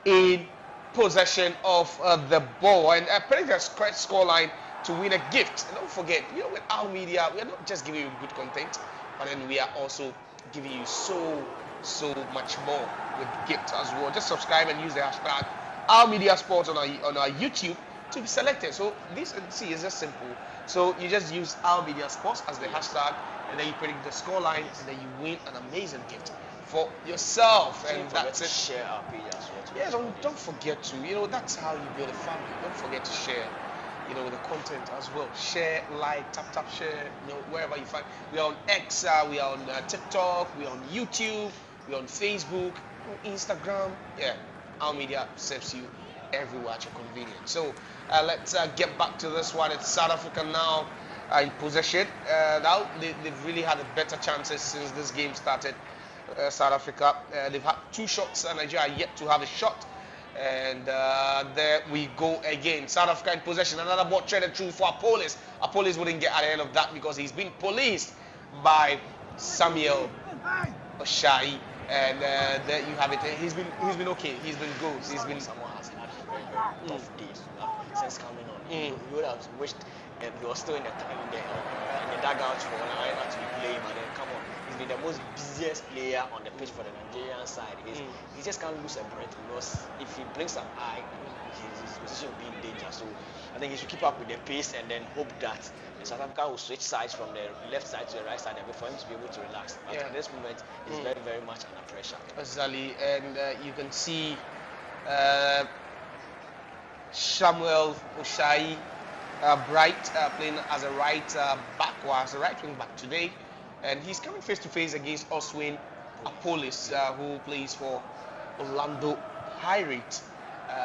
in possession of the ball, and predicting a correct scoreline to win a gift. And don't forget, you know, with our media, we are not just giving you good content, but then we are also giving you so much more with gifts as well. Just subscribe and use the hashtag Our Media Sports on our YouTube to be selected. So this is just simple. So you just use Our Media Sports as the hashtag, and then you predict the scoreline, and then you win an amazing gift for yourself. And that's it. Share our page as well. Yeah, don't forget to. You know, that's how you build a family. Don't forget to share, you know, the content as well. Share, like, tap, share, you know, wherever you find. We are on X, we are on TikTok, we are on YouTube, we are on Facebook, Instagram. Yeah, our media serves you everywhere at your convenience. So let's get back to this one. It's South Africa now in possession. Now they've really had better chances since this game started. South Africa, they've had 2 shots, and Nigeria yet to have a shot. And there we go again. South Africa in possession. Another ball threaded through for Apolis. Apolis wouldn't get at the end of that because he's been policed by Samuel Oshai. And there you have it. He's been okay. He's been good. Someone has had a very, very tough day since coming on. You would have wished he was still in the dugout for Nigerian to be playing, but then come on. He's been the most busiest player on the pitch for the Nigerian side. He just can't lose a breath, because if he blinks an eye, his position will be in danger. So I think he should keep up with the pace and then hope that South Africa will switch sides from the left side to the right side for him to be able to relax. But at this moment, he's very, very much under pressure. Exactly, and you can see Samuel Oshai Bright playing as a right back, or as a right wing back today, and he's coming face to face against Oswin Apolis, who plays for Orlando Pirates,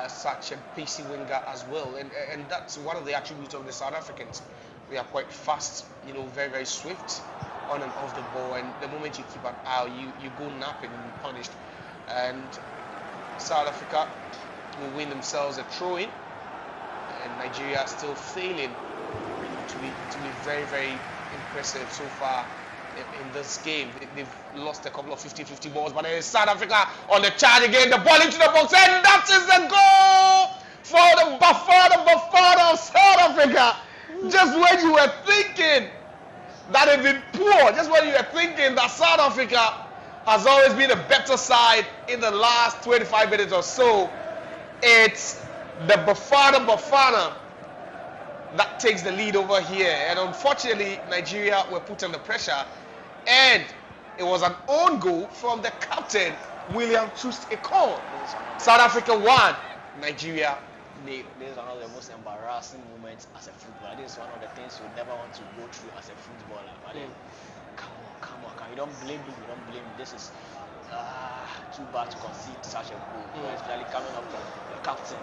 such a pacey winger as well, and that's one of the attributes of the South Africans. We are quite fast, you know, very, very swift on and off the ball, and the moment you keep an eye, you go napping and you're punished. And South Africa will win themselves a throw-in, and Nigeria still failing to be very, very impressive so far in this game. They've lost a couple of 50-50 balls, but then it's South Africa on the charge again. The ball into the box, and that is the goal for the Bafana Bafana of South Africa. Just when you were thinking that they've been poor, just when you were thinking that South Africa has always been a better side in the last 25 minutes or so, it's the Bafana Bafana that takes the lead over here. And unfortunately, Nigeria were put under pressure, and it was an own goal from the captain, William Troost-Ekong. South Africa won, Nigeria nil. This is one of the most embarrassing moments as a footballer. This is one of the things you never want to go through as a footballer. But then, come on. You don't blame me. This is too bad to concede such a goal, especially coming up from the captain.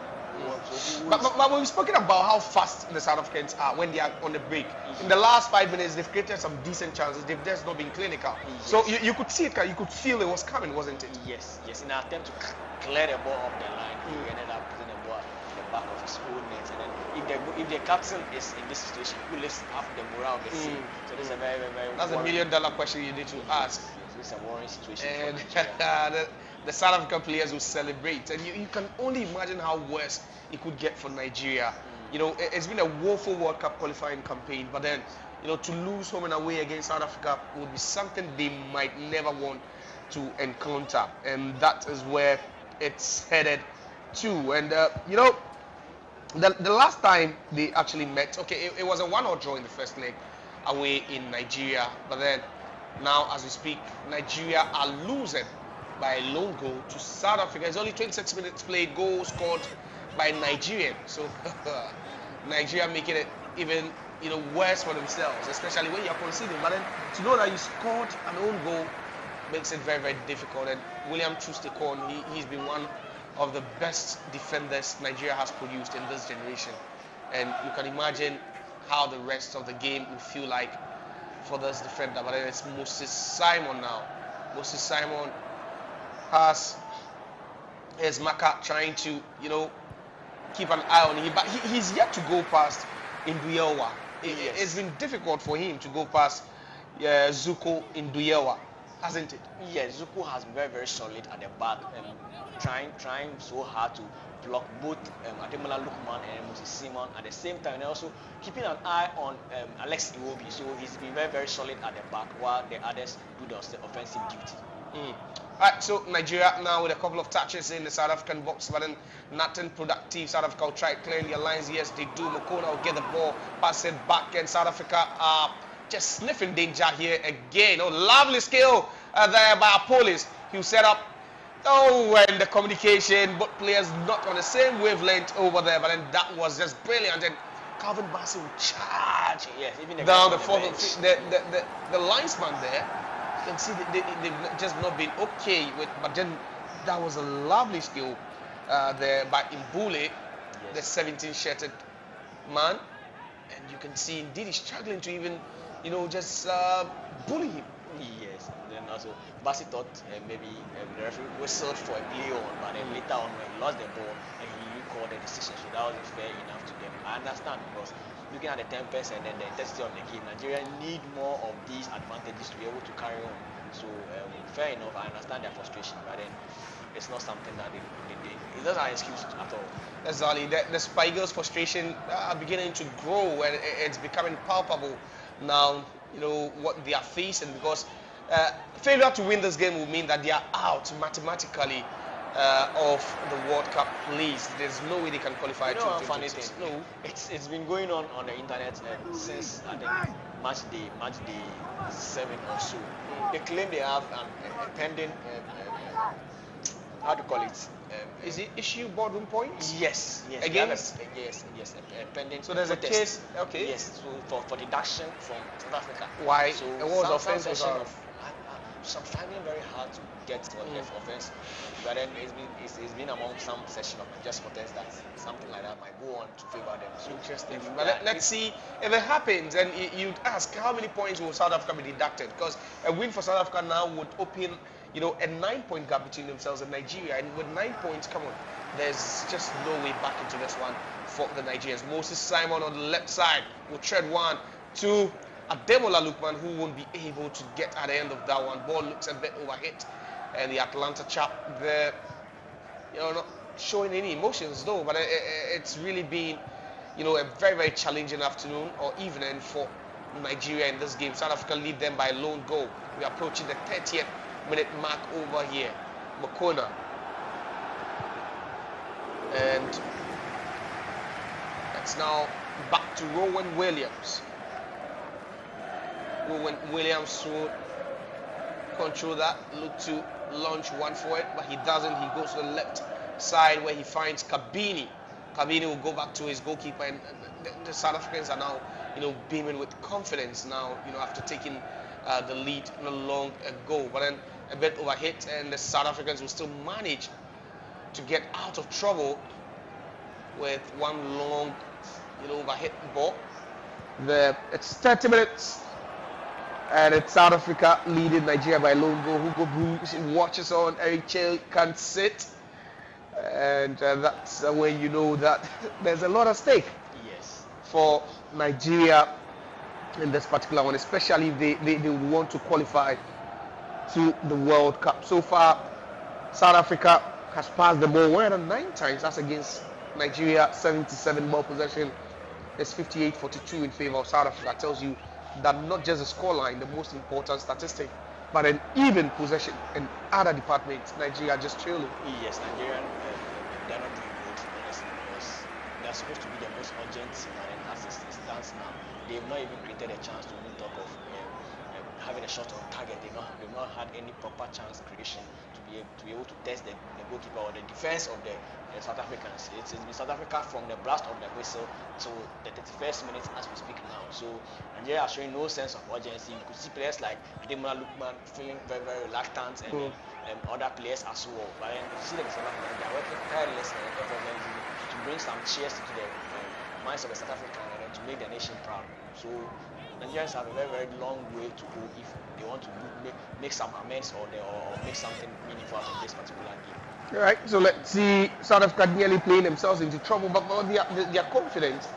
But we've spoken about how fast the South Africans are when they are on the break. In the last 5 minutes, they've created some decent chances. They've just not been clinical. Yes. So you could see it, you could feel it was coming, wasn't it? Yes. In an attempt to clear the ball off the line, he ended up putting the ball at the back of his own net. And then if the captain is in this situation, who lifts up the morale of the team? So this is a very, very, very That's $1 million question you need to ask. It's a worrying situation. And the South African players will celebrate, and you can only imagine how worse it could get for Nigeria. You know, it's been a woeful World Cup qualifying campaign, but then, you know, to lose home and away against South Africa would be something they might never want to encounter, and that is where it's headed to. And you know, the last time they actually met, okay, it was a 1-1 draw in the first leg away in Nigeria, but then now as we speak, Nigeria are losing by a lone goal to South Africa. It's only 26 minutes played, goal scored by Nigerian. So Nigeria making it even, you know, worse for themselves, especially when you're conceding. But then to know that you scored an own goal makes it very, very difficult. And William Troost-Ekong, he's been one of the best defenders Nigeria has produced in this generation. And you can imagine how the rest of the game will feel like for this defender. But then it's Moses Simon now. Moses Simon has his marker trying to, you know, keep an eye on him, but he's yet to go past Induyewa. It's been difficult for him to go past Zuko Induyewa, hasn't it? Yes, Zuko has been very, very solid at the back, trying so hard to block both Ademola Lookman and Moses Simon at the same time, and also keeping an eye on Alex Iwobi. So he's been very, very solid at the back while the others do the offensive duty. Alright, so Nigeria now with a couple of touches in the South African box, but then nothing productive. South Africa will try clearing their lines. Yes, they do. Makona will get the ball, pass it back, and South Africa are just sniffing danger here again. Oh, lovely skill there by Apolis. He set up. Oh, and the communication, both players not on the same wavelength over there, but then that was just brilliant. And Calvin Bassey will charge even down the fourth. The linesman there. You can see they've just not been okay with, but then that was a lovely skill there by Mbule, the 17-shirted man, and you can see indeed he's struggling to even, you know, just bully him. Yes, and then also Bassey thought maybe the referee whistled for a play on, but then later on when he lost the ball and he recalled the decision, so that wasn't fair enough to them. I understand, because looking at the tempers and then the intensity of the game, Nigeria need more of these advantages to be able to carry on. So fair enough, I understand their frustration, but then it's not something that it's not an excuse at all. Exactly. The Spigers' frustration are beginning to grow, and it's becoming palpable now. You know what they are facing, because failure to win this game will mean that they are out mathematically of the World Cup place. There's no way they can qualify. You know, funny thing. No, it's been going on the internet since I think match day 7 or so. They claim they have a pending how to call it. Is it issue boardroom points? Yes. Against? Yes, a pending. So there's protest. a case. Okay. Yes. So for deduction from South Africa. Why? So what was offense was out? Some finding very hard to get for offense, but then it's been among some session of just protest that something like that might go on to favor them. So interesting. But let's see if it happens. And you'd ask, how many points will South Africa be deducted? Because a win for South Africa now would open a 9-point gap between themselves and Nigeria. And with 9 points, come on, there's just no way back into this one for the Nigerians. Moses Simon on the left side will tread one to Ademola Lookman, who won't be able to get at the end of that one. Ball looks a bit overhit, and the Atlanta chap there, not showing any emotions though. But it's really been, a very, very challenging afternoon or evening for Nigeria in this game. South Africa lead them by a lone goal. We're approaching the 30th minute mark over here. Makona. And it's now back to Rowan Williams. Rowan Williams will control that, look to launch one for it, but he doesn't. He goes to the left side where he finds Kabini. Kabini will go back to his goalkeeper, and the South Africans are now, beaming with confidence now, after taking the lead long ago. But then a bit overhit, and the South Africans will still manage to get out of trouble with one long, overhit ball. It's 30 minutes. And it's South Africa leading Nigeria by a lone goal. Hugo Bruce watches on. Eric Chale can't sit. And that's when you know that there's a lot at stake. Yes. For Nigeria in this particular one, especially if they want to qualify to the World Cup. So far, South Africa has passed the ball 109 times. That's against Nigeria. 77 ball possession. It's 58-42 in favor of South Africa. Tells you that not just the scoreline, the most important statistic, but an even possession in other departments. Nigeria just trailing. Yes, Nigeria, they're not doing good, honestly, because they're supposed to be the most urgent team, and as it stands now, they've not even created a chance to even talk of having a shot on target. They've not had any proper chance creation to be able to test the goalkeeper or the defense of the South Africans. It's been South Africa from the blast of the whistle to the 31st minute as we speak now. So Nigeria are showing no sense of urgency. You could see players like Ademola Lookman feeling very, very reluctant, and other players as well. But then you see the South Africans, they are working tirelessly and effortlessly to bring some cheers to the minds of the South Africans and to make the nation proud. So Nigerians have a very, very long way to go if they want to make some amends or make something meaningful out of this particular game. All right, so let's see. South Africa nearly playing themselves into trouble, but their confidence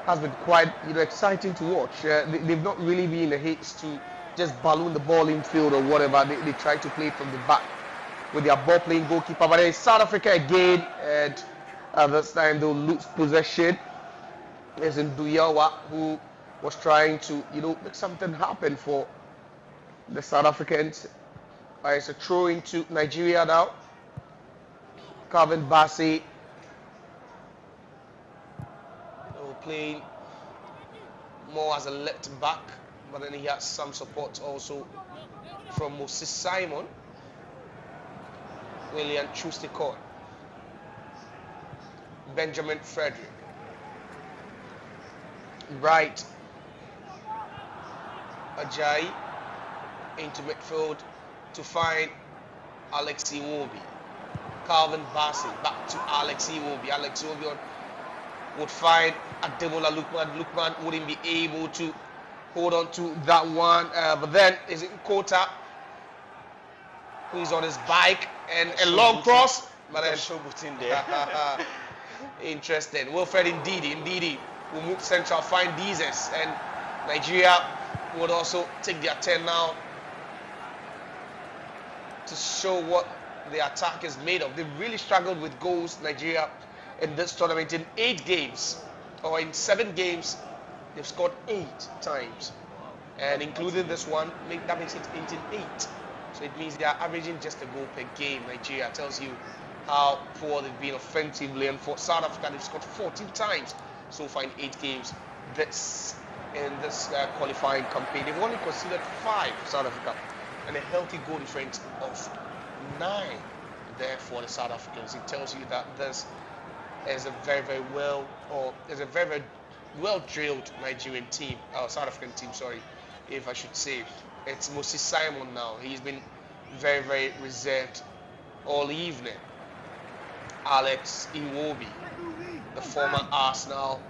has been quite exciting to watch. They've not really been in a haste to just balloon the ball in field or whatever. They try to play from the back with their ball playing goalkeeper. But it's South Africa again, and this time they'll lose possession. It's in Duyawa, who was trying to make something happen for the South Africans. It's a throw into Nigeria now. Calvin Bassey playing more as a left back, but then he has some support also from Moses Simon. William Chustikon, Benjamin Frederick, Bright Ajayi into midfield to find Alex Iwobi. Calvin Bassey back to Alex Iwobi. Alex Iwobi would find Ademola Lookman. Lookman wouldn't be able to hold on to that one. But then is it Kota, who is on his bike, and a long cross. But then Showbooting there. Interesting. Wilfred Ndidi will move central, find Dizes, and Nigeria would also take their turn now to show what the attack is made of. They've really struggled with goals, Nigeria, in this tournament. In 8 games, or in 7 games, they've scored 8 times. And including this one, that makes it 8. So it means they are averaging just a goal per game. Nigeria tells you how poor they've been offensively. And for South Africa, they've scored 14 times so far in 8 games. In this qualifying campaign, they've only conceded 5 for South Africa, and a healthy goal difference of 9 there for the South Africans. It tells you that this is a very, very well drilled Nigerian team, South African team, sorry, if I should say. It's Moses Simon now. He's been very, very reserved all evening. Alex Iwobi, the former Arsenal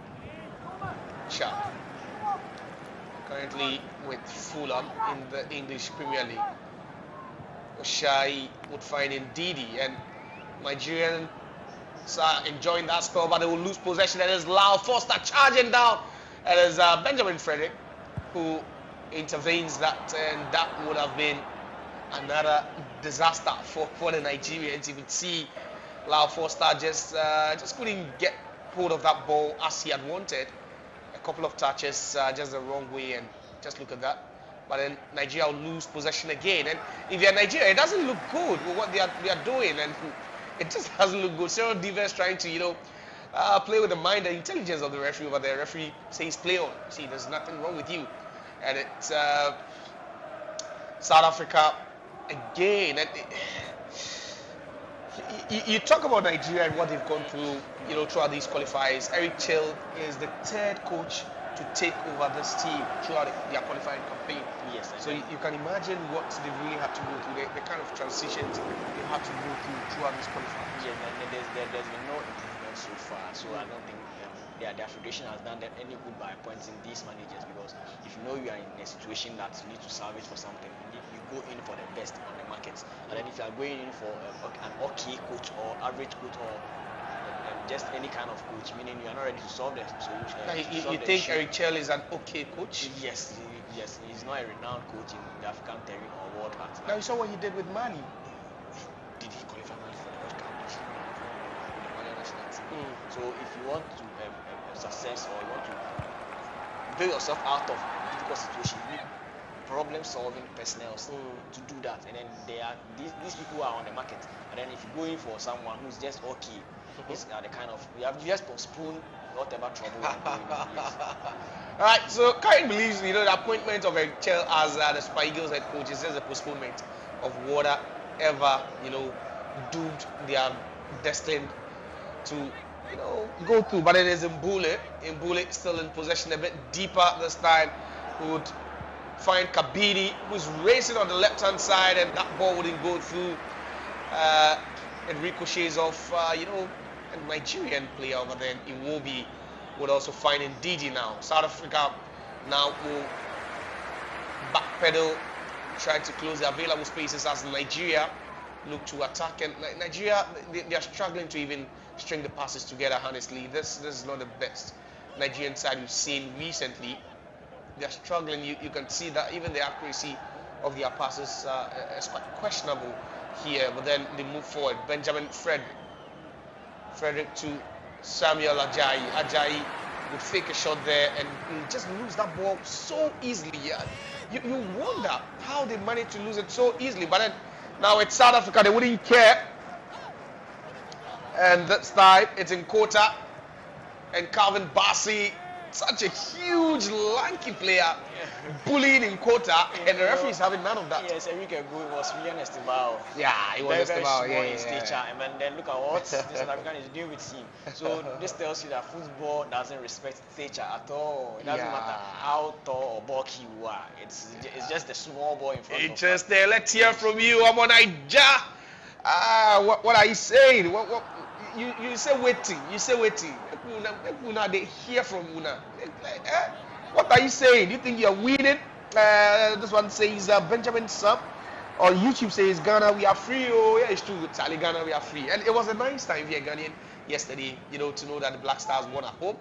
chap, currently with Fulham in the English Premier League. Oshai would find Ndidi, and Nigerians are enjoying that spell, but they will lose possession. And there's Lau Foster charging down, and there's Benjamin Frederick who intervenes that, and that would have been another disaster for the Nigerians. You could see Lau Foster just couldn't get hold of that ball as he had wanted. A couple of touches just the wrong way, and just look at that. But then Nigeria will lose possession again. And if you're Nigeria, it doesn't look good with what they are doing, and it just doesn't look good. Cyril Divers trying to play with the mind and intelligence of the referee, but the referee says play on. See, there's nothing wrong with you. And it's South Africa again. And you talk about Nigeria and what they've gone through, throughout these qualifiers. Eric Chill is the third coach to take over this team throughout their qualifying campaign. Yes. So you can imagine what they really had to go through, the kind of transitions they had to go throughout these qualifiers. Yes, and there's been no improvement so far. So I don't think their federation has done them any good by appointing these managers, because if you know you are in a situation that you need to salvage for something, you go in for the best on the market. And then if you are going in for an okay coach or average coach or just any kind of coach, meaning you are not ready to solve the solution. You think Eric Chell is an okay coach? Yes, he's not a renowned coach in the African terrain or World Cup. Now you saw what he did with Mali. Did he qualify Mali for the World Cup? The Mali national team. So if you want to success, or you want to bail yourself out of a difficult situation, you need problem-solving personnel to do that. And then these people are on the market. And then if you go in for someone who's just okay, these are the kind of, we have just postponed whatever trouble we're doing. Yes. All right, so Karen believes the appointment of Eric Chell as the Super Eagles head coach is just a postponement of whatever doomed they are destined to go through. But it is Mbule still in possession a bit deeper this time. Who would find Kabidi, who's racing on the left hand side, and that ball wouldn't go through. It ricochets off a Nigerian player over there. Iwobi would also find Ndidi now. South Africa now will backpedal, try to close the available spaces as Nigeria look to attack. And Nigeria, they are struggling to even string the passes together, honestly. This is not the best Nigerian side we've seen recently. They're struggling. You can see that even the accuracy of their passes is quite questionable here. But then they move forward. Benjamin Frederick to Samuel Ajayi. Ajayi would fake a shot there and just lose that ball so easily. You wonder how they managed to lose it so easily. But then now it's South Africa, they wouldn't care. And this time it's in Kota, and Calvin Bassey, such a huge lanky player, bullying in Kota, and the referee is having none of that. Yes, a week ago it was William Estevao. Yeah, it was Estevao. Very in stature, and then look at what this South African is doing with him. So this tells you that football doesn't respect stature at all. It doesn't matter how tall or bulky you are. It's just the small boy in front of you. Interesting. Let's hear from you. I'm on Naija. What are you saying? What you say waiting. You say waiting. Una, they hear from Una. What are you saying? You think you're winning? This one says Benjamin Sub, or YouTube says Ghana we are free. Oh yeah, it's true. Sally Ghana we are free. And it was a nice time here Ghanaian yesterday. To know that the Black Stars won at home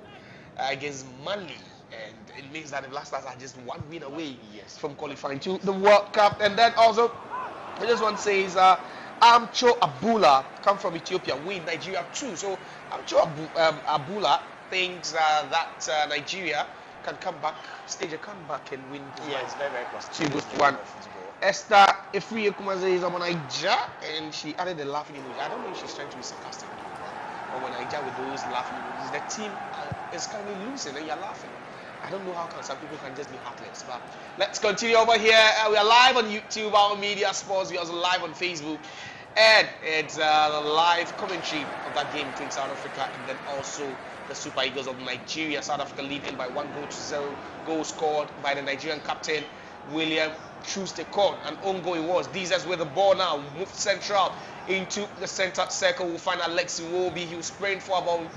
against Mali, and it means that the Black Stars are just one win away from qualifying to the World Cup. And then also, this one says Amcho Abula come from Ethiopia, win Nigeria too. So Amcho Abula thinks that Nigeria can come back, stage a comeback and win. Yes, very, very positive. 2-1. Esther Efri Ekumaze is on Naija, and she added the laughing emoji. I don't know if she's trying to be sarcastic, but when Naija with those laughing emojis, the team is currently losing and you're laughing. I don't know how some people can just be heartless. But let's continue over here. We are live on YouTube, our media sports. We are also live on Facebook. And it's a live commentary of that game between South Africa and then also the Super Eagles of Nigeria. South Africa leading by 1-0. Goal scored by the Nigerian captain, William Trustekon. An own goal it was. These with the ball now. Moved central into the center circle. We'll find Alexi Wobi. He was spraying for about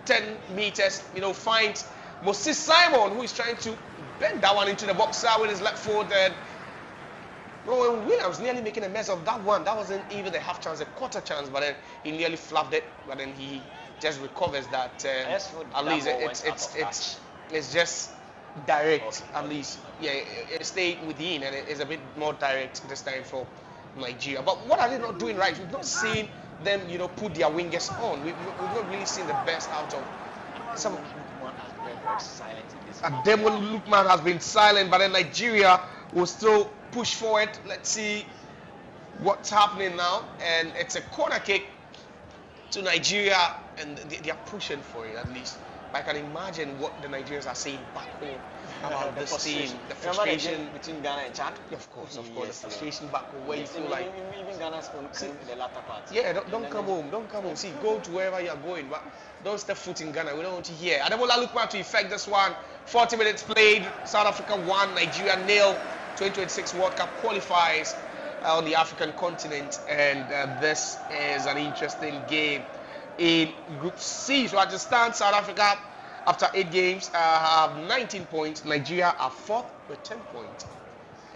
10 meters. Find Moses Simon, who is trying to bend that one into the box with his left foot. And Rowan Williams nearly making a mess of that one. That wasn't even a half chance, a quarter chance, but then he nearly flapped it. But then he just recovers that. At least it's just direct. At least, yeah, it stayed within, and it's a bit more direct this time for Nigeria. But what are they not doing right? We've not seen them, put their wingers on. We've not really seen the best out of some. Ademola Lookman has been silent, but then Nigeria will still push forward. Let's see what's happening now. And it's a corner kick to Nigeria, and they are pushing for it at least. But I can imagine what the Nigerians are saying back home about this team. The frustration between Ghana and Chad. Of course. The frustration back home where you feel like even Ghana's in the latter part. Yeah, don't come home. Don't come home. See, go to wherever you are going, but don't step foot in Ghana. We don't want to hear. Ademola Lookman to effect this one. 40 minutes played. South Africa 1, Nigeria 0. 2026 World Cup Qualifiers on the African continent, and this is an interesting game in Group C. So at the stand, South Africa, after 8 games, have 19 points. Nigeria are 4th with 10 points.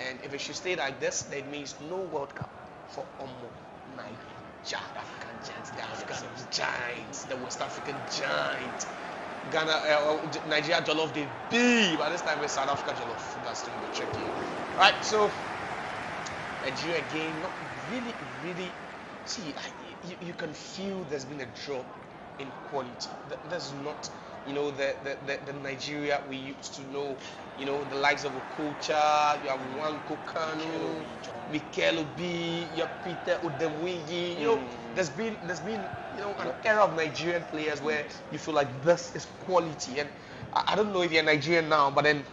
And if it should stay like this, that means no World Cup for Nigeria. The African Giants, the West African Giants. Nigeria Jollof they be, but this time with South Africa Jollof. That's still the tricky. Right, so Nigeria again, not really. See, you can feel there's been a drop in quality. There's not, the Nigeria we used to know. The likes of Okocha, you have Nwankwo Kanu, Mikel Obi, you have Peter Odemwingie. There's been an era of Nigerian players where you feel like this is quality. And I don't know if you're Nigerian now, but then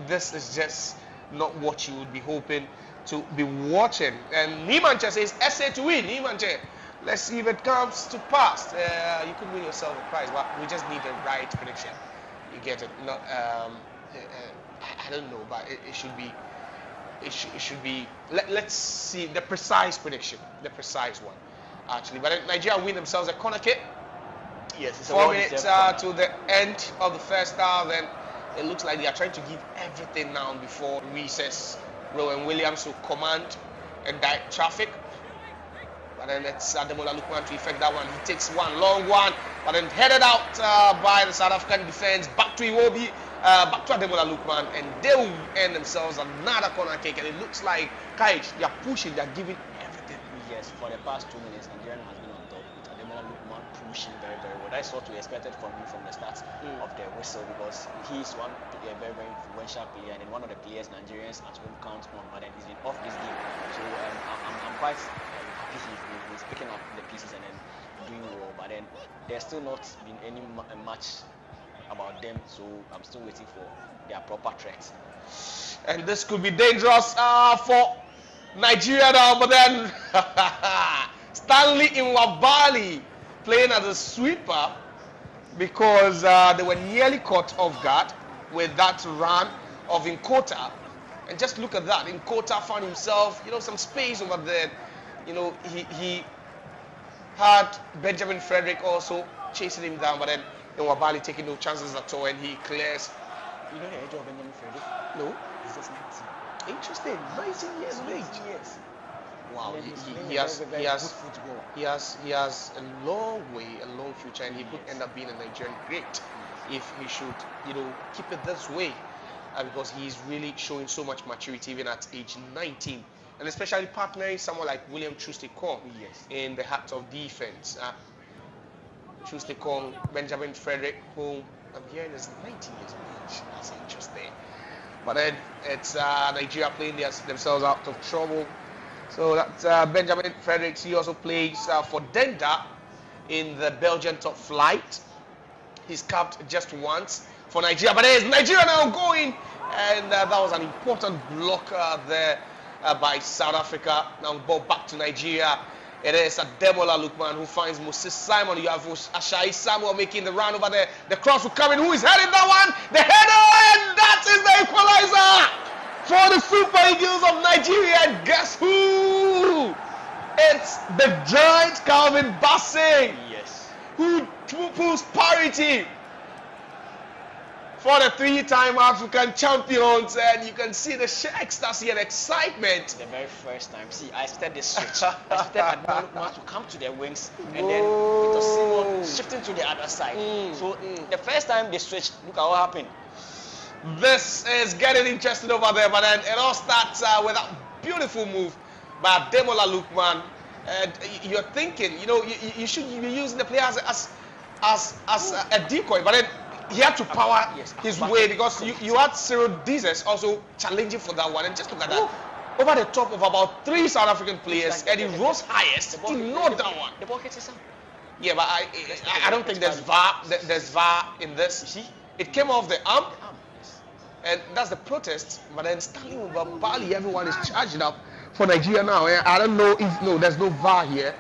this is just not what you would be hoping to be watching. And Nimanche says, essay to win. Nimanche, let's see if it comes to pass. You could win yourself a prize, but we just need the right prediction. You get it? Not, I don't know, but it should be. It should be. Let's see the precise prediction, the precise one, actually. But Nigeria win themselves a corner kick. Yes, it's 4 minutes to the end of the first half, and it looks like they are trying to give everything now before recess. Rowan Williams will command and direct traffic. But then it's Ademola Lookman to effect that one. He takes one long one, but then headed out by the South African defense. Back to Iwobi, back to Ademola Lookman, and they will end themselves another corner kick. And it looks like they are pushing, they are giving everything. Yes, for the past 2 minutes, Nigeria has been on top with Ademola Lookman pushing very, very well. That's what we expected from him from the start of the whistle, because he's a very, very influential player, and then one of the players Nigerians at home count on, but then he's been off this game. So I'm quite happy he's picking up the pieces and then doing well, but then there's still not been any match about them, so I'm still waiting for their proper threat. And this could be dangerous for Nigeria now, but then Stanley Nwabali playing as a sweeper because they were nearly caught off guard with that run of Nkota. And just look at that. Nkota found himself, some space over there. He had Benjamin Frederick also chasing him down, but then Nwabali taking no chances at all, and he clears. You know the age of Benjamin Frederick? No. He's just 19. Interesting. 19 years of age. Yes. Wow. He has a long way, a long future, and he could end up being a Nigerian great if he should, keep it this way, because he's really showing so much maturity even at age 19, and especially partnering someone like William Troost-Ekong in the heart of defense. Troost-Ekong, Benjamin Frederick, whom I'm hearing is 19 years of age. That's interesting. But then it's Nigeria playing themselves out of trouble. So that's Benjamin Fredericks. He also plays for Denda in the Belgian top flight. He's capped just once for Nigeria, but there's Nigeria now going, and that was an important block there by South Africa. Now ball back to Nigeria. It is Ademola Lookman who finds Moses Simon. You have Ashai Samuel making the run over there. The cross will come in. Who is heading that one? The header, and that is the equalizer for the Super Eagles of Nigeria. And guess who? It's the giant Calvin Bassey. Yes. Who pulls parity for the three-time African champions, and you can see the sheer ecstasy and excitement. The very first time. See, I expected this switch. I expected Ademola Lookman to come to the wings, and then Peter Simon shifting to the other side. So the first time they switched, look at what happened. This is getting interesting over there, but then it all starts with a beautiful move by Ademola Lookman. And you're thinking, you know, you should be using the player as a decoy, but then he had to power his way, because you had Cyril Dizes also challenging for that one. And just look at that. Over the top of about 3 South African players, and he rose highest to knock that one. The ball hits his arm. Yeah, but I don't think there's VAR. There's VAR in this. You see, it came off the arm, and that's the protest. But then Stanley Bali, everyone is charged up for Nigeria now. I don't know if there's no VAR here.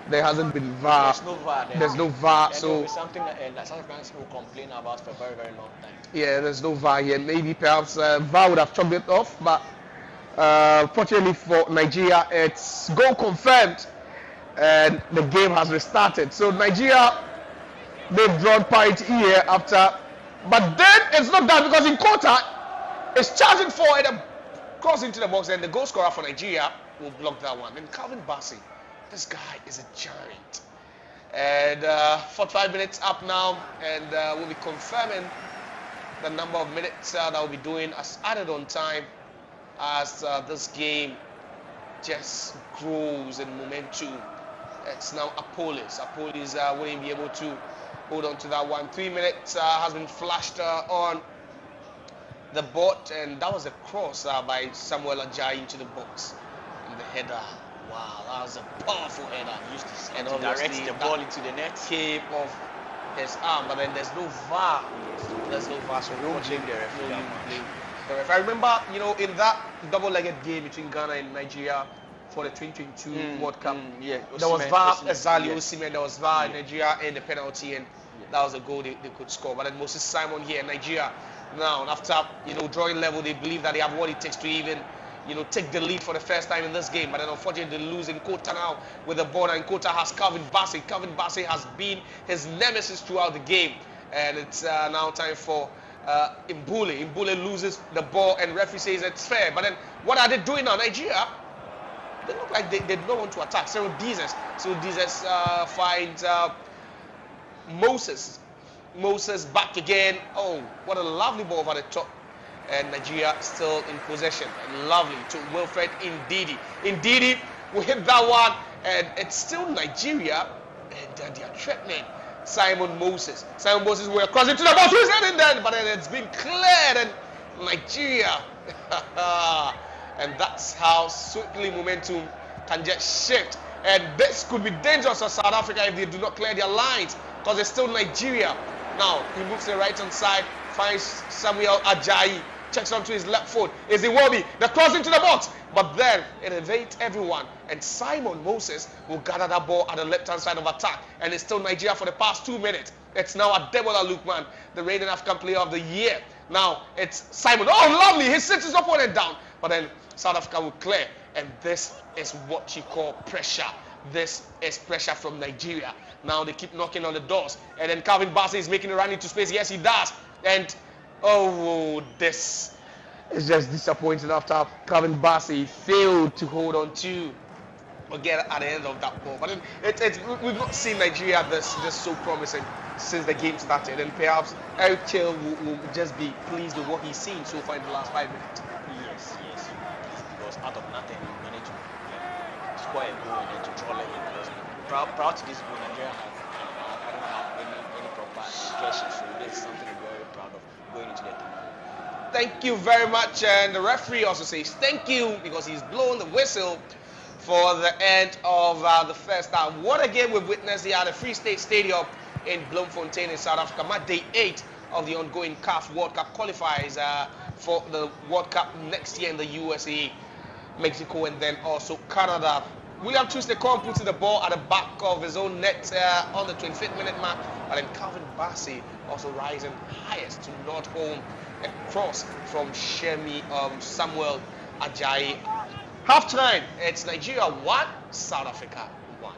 There hasn't been VAR. There's no VAR. There's no VAR. So So something that South Africans will complain about for a very, very long time. yeah, there's no VAR here. Maybe perhaps VAR would have chopped it off, but fortunately for Nigeria, it's goal confirmed, and the game has restarted. So Nigeria, they've drawn parity here after, but then it's not that, because in Kota is charging forward and crossing into the box, and the goal scorer for Nigeria will block that one. And Calvin Bassey, this guy is a giant. And 45 minutes up now, and we'll be confirming the number of minutes that we'll be doing as added on time, as this game just grows in momentum. It's now Apolis. Apolis wouldn't be able to hold on to that one. 3 minutes has been flashed on the board, and that was a cross by Samuel Ajayi into the box. And the header, wow, that was a powerful header. Used to And direct the ball into the net. Came off his arm, but then there's no VAR. There's no VAR, so Don't blame the referee. If I remember, in that double-legged game between Ghana and Nigeria for the 2022 World Cup, there was VAR, Ezali Osimhen, there was VAR in Nigeria in the penalty, and that was a goal they could score. But then Moses Simon here in Nigeria, now after drawing level, they believe that they have what it takes to even take the lead for the first time in this game. But then unfortunately they lose in Kota now with the ball, and Kota has Calvin Bassey. Calvin Bassey has been his nemesis throughout the game, and it's now time for Mbule. Mbule loses the ball, and referee says it's fair. But then what are they doing now? Nigeria, they look like they don't want to attack. Cyril Dizes finds Moses back again. Oh, what a lovely ball over the top. And Nigeria still in possession. Lovely to Wilfred Ndidi. Ndidi will hit that one, and it's still Nigeria, and they are threatening Simon Moses. Simon Moses will cross into the box. Who's heading then? But then it's been cleared, and Nigeria. And that's how swiftly momentum can just shift. And this could be dangerous for South Africa if they do not clear their lines, because it's still Nigeria. Now he moves to the right hand side, finds Samuel Ajayi, checks onto his left foot. Is it Iwobi? The cross into the box, but then it evades everyone, and Simon Moses will gather that ball at the left hand side of attack, and it's still Nigeria for the past 2 minutes. It's now Ademola Lookman, the reigning African Player of the Year. Now it's Simon. Oh, lovely! He sits his opponent down, but then South Africa will clear, and this is what you call pressure. This is pressure from Nigeria. Now they keep knocking on the doors, and then Calvin Bassey is making a run into space. Yes, he does, and oh, this is just disappointing after Calvin Bassey failed to hold on to or get at the end of that ball. But we've not seen Nigeria this just so promising since the game started, and perhaps Eric Chell will just be pleased with what he's seen so far in the last 5 minutes. Yes, because out of nothing you managed to score a goal and then to draw level. Proud to this goal, Nigeria I don't have any proper education, so this is something we're very proud of going into the tournament. Thank you very much, and the referee also says thank you because he's blown the whistle for the end of the first half. What a game we've witnessed here at the Free State Stadium in Bloemfontein in South Africa. Match day 8 of the ongoing CAF World Cup Qualifiers for the World Cup next year in the USA, Mexico, and then also Canada. William Troost-Ekong puts the ball at the back of his own net on the 25th minute mark, and then Calvin Bassey also rising highest to nod home a cross from Samuel Ajayi. Half time, it's Nigeria 1, South Africa 1.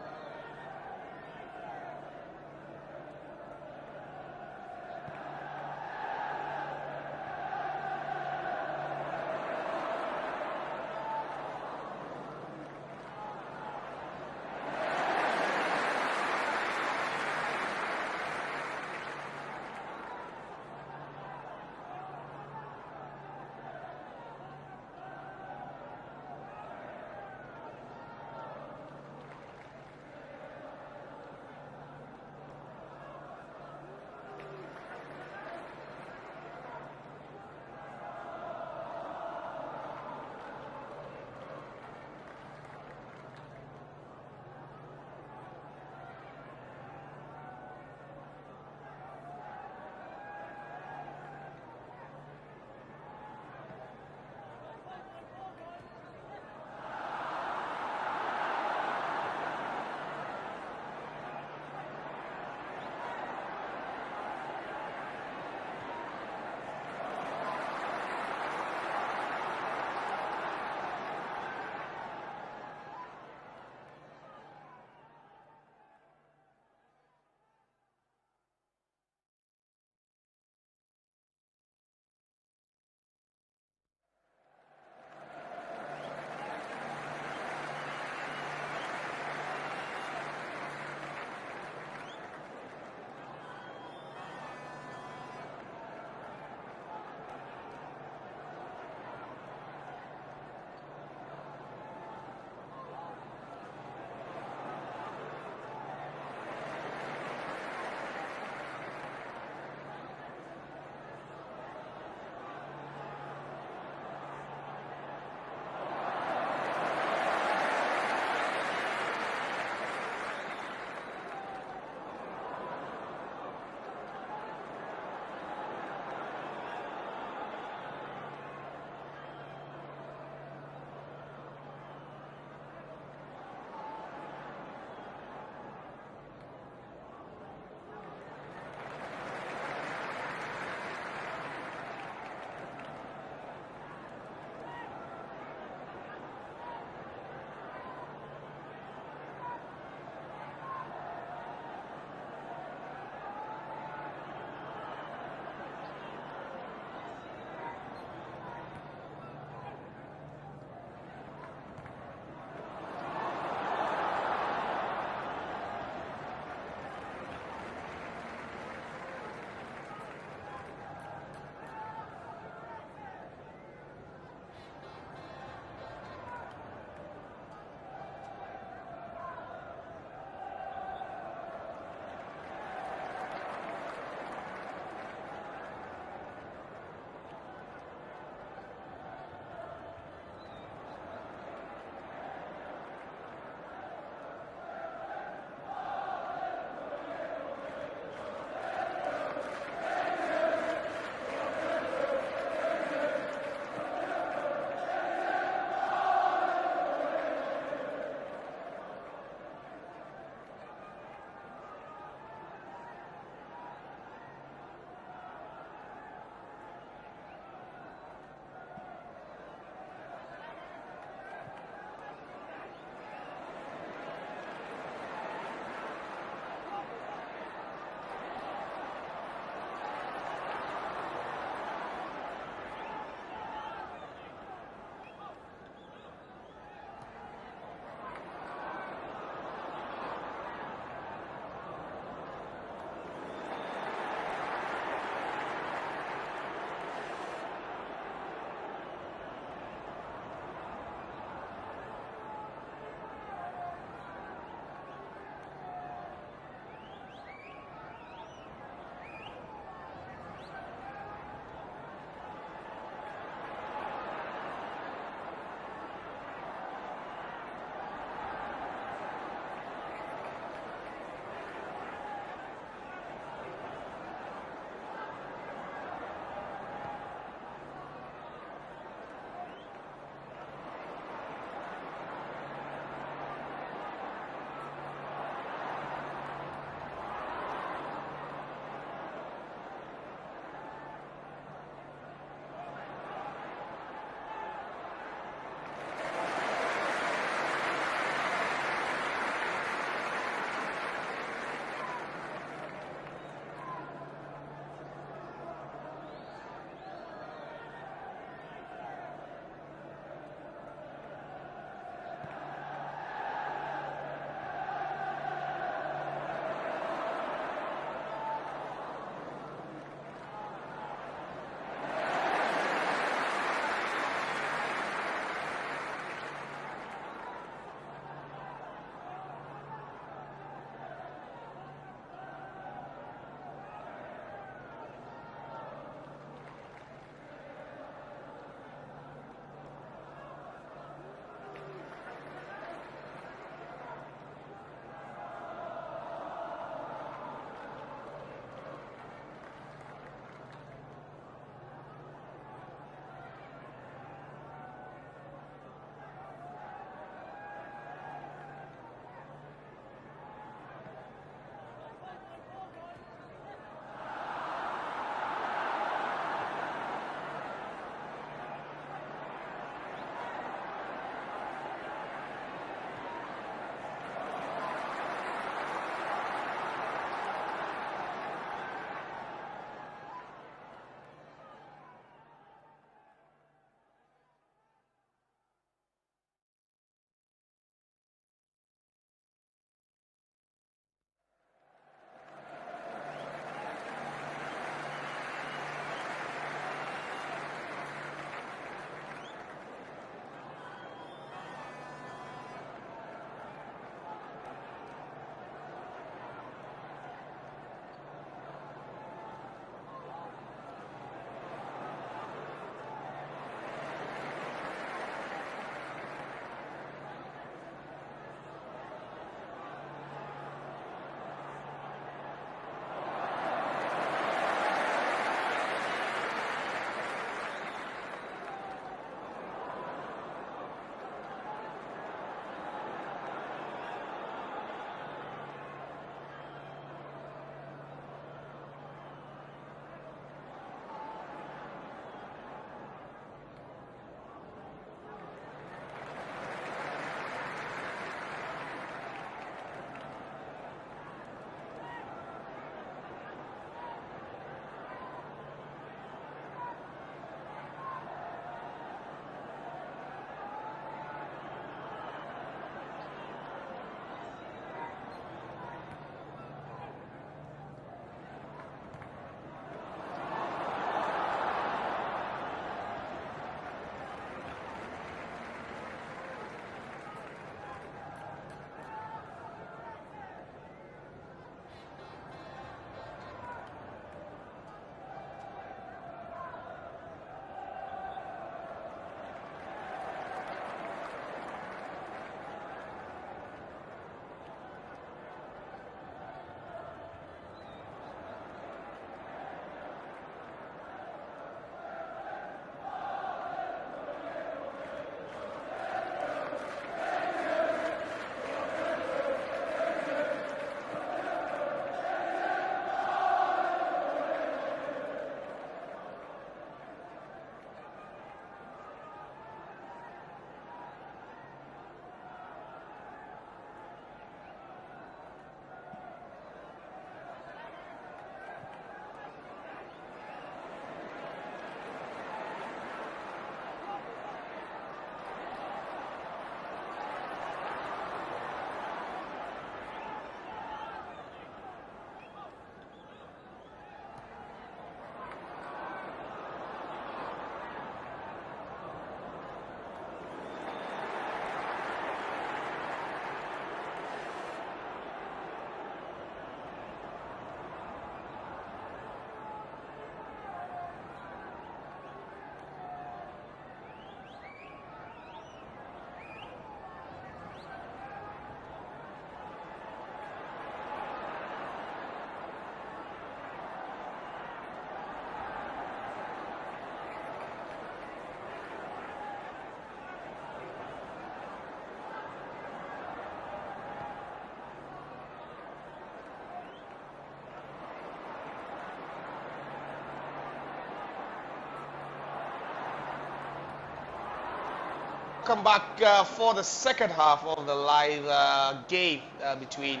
welcome back for the second half of the live game between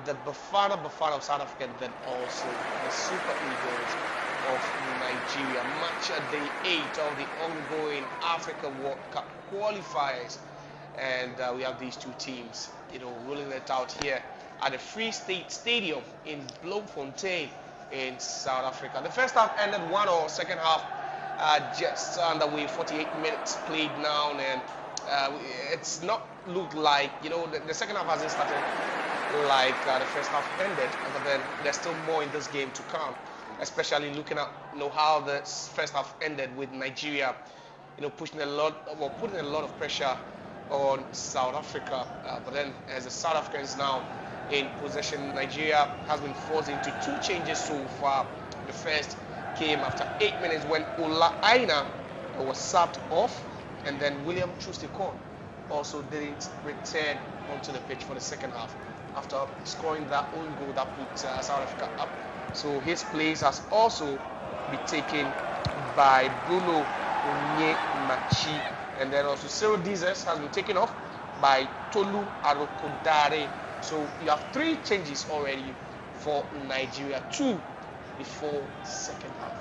the Bafana Bafana of South Africa and then also the Super Eagles of Nigeria. Match day 8 of the ongoing Africa World Cup Qualifiers, and we have these two teams, rolling it out here at the Free State Stadium in Bloemfontein in South Africa. The first half ended 1-1. Second half just underway. 48 minutes played now, and it's not looked like the second half hasn't started like the first half ended, but then there's still more in this game to come, especially looking at how the first half ended with Nigeria putting a lot of pressure on South Africa, but then as the South Africans now in possession, Nigeria has been forced into 2 changes so far. The first came after 8 minutes when Ola Aina was subbed off, and then William Trusty-Korn also didn't return onto the pitch for the second half after scoring that own goal that put South Africa up. So his place has also been taken by Bruno Onyemachi, and then also Cyril Dizes has been taken off by Tolu Arokodare. So you have 3 changes already for Nigeria, 2 before second half.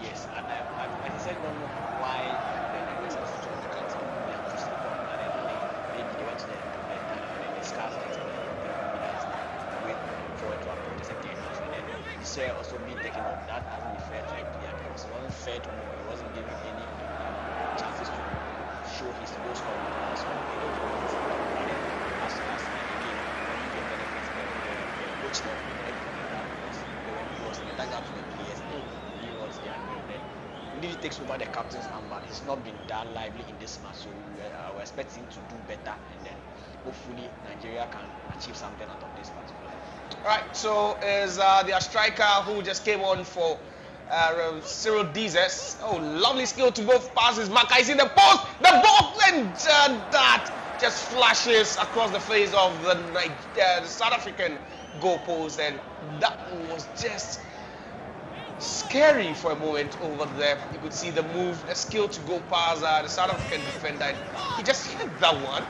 Yes, and I said don't know why the Nigerians are such a difficult team. They have to step up, and then maybe they went to the scars that way forward to approach the second half, and then this year also being taken off. That hasn't been fair to the player because it wasn't fair to him. He wasn't giving any chances to show his goal scoring ability. So and then as again, he benefits the coach of he was in attack to the players. He was there. He takes over the captain's armband. He's not been that lively in this match, so we're expecting to do better, and then hopefully Nigeria can achieve something out of this particular. Right, so is their striker who just came on for Cyril Dizes. Oh, lovely skill to both passes. Maka is in the post, the ball, and that just flashes across the face of the South African goalpost, and that was just scary for a moment over there. You could see the move, the skill to go past the South African defender. He just hit that one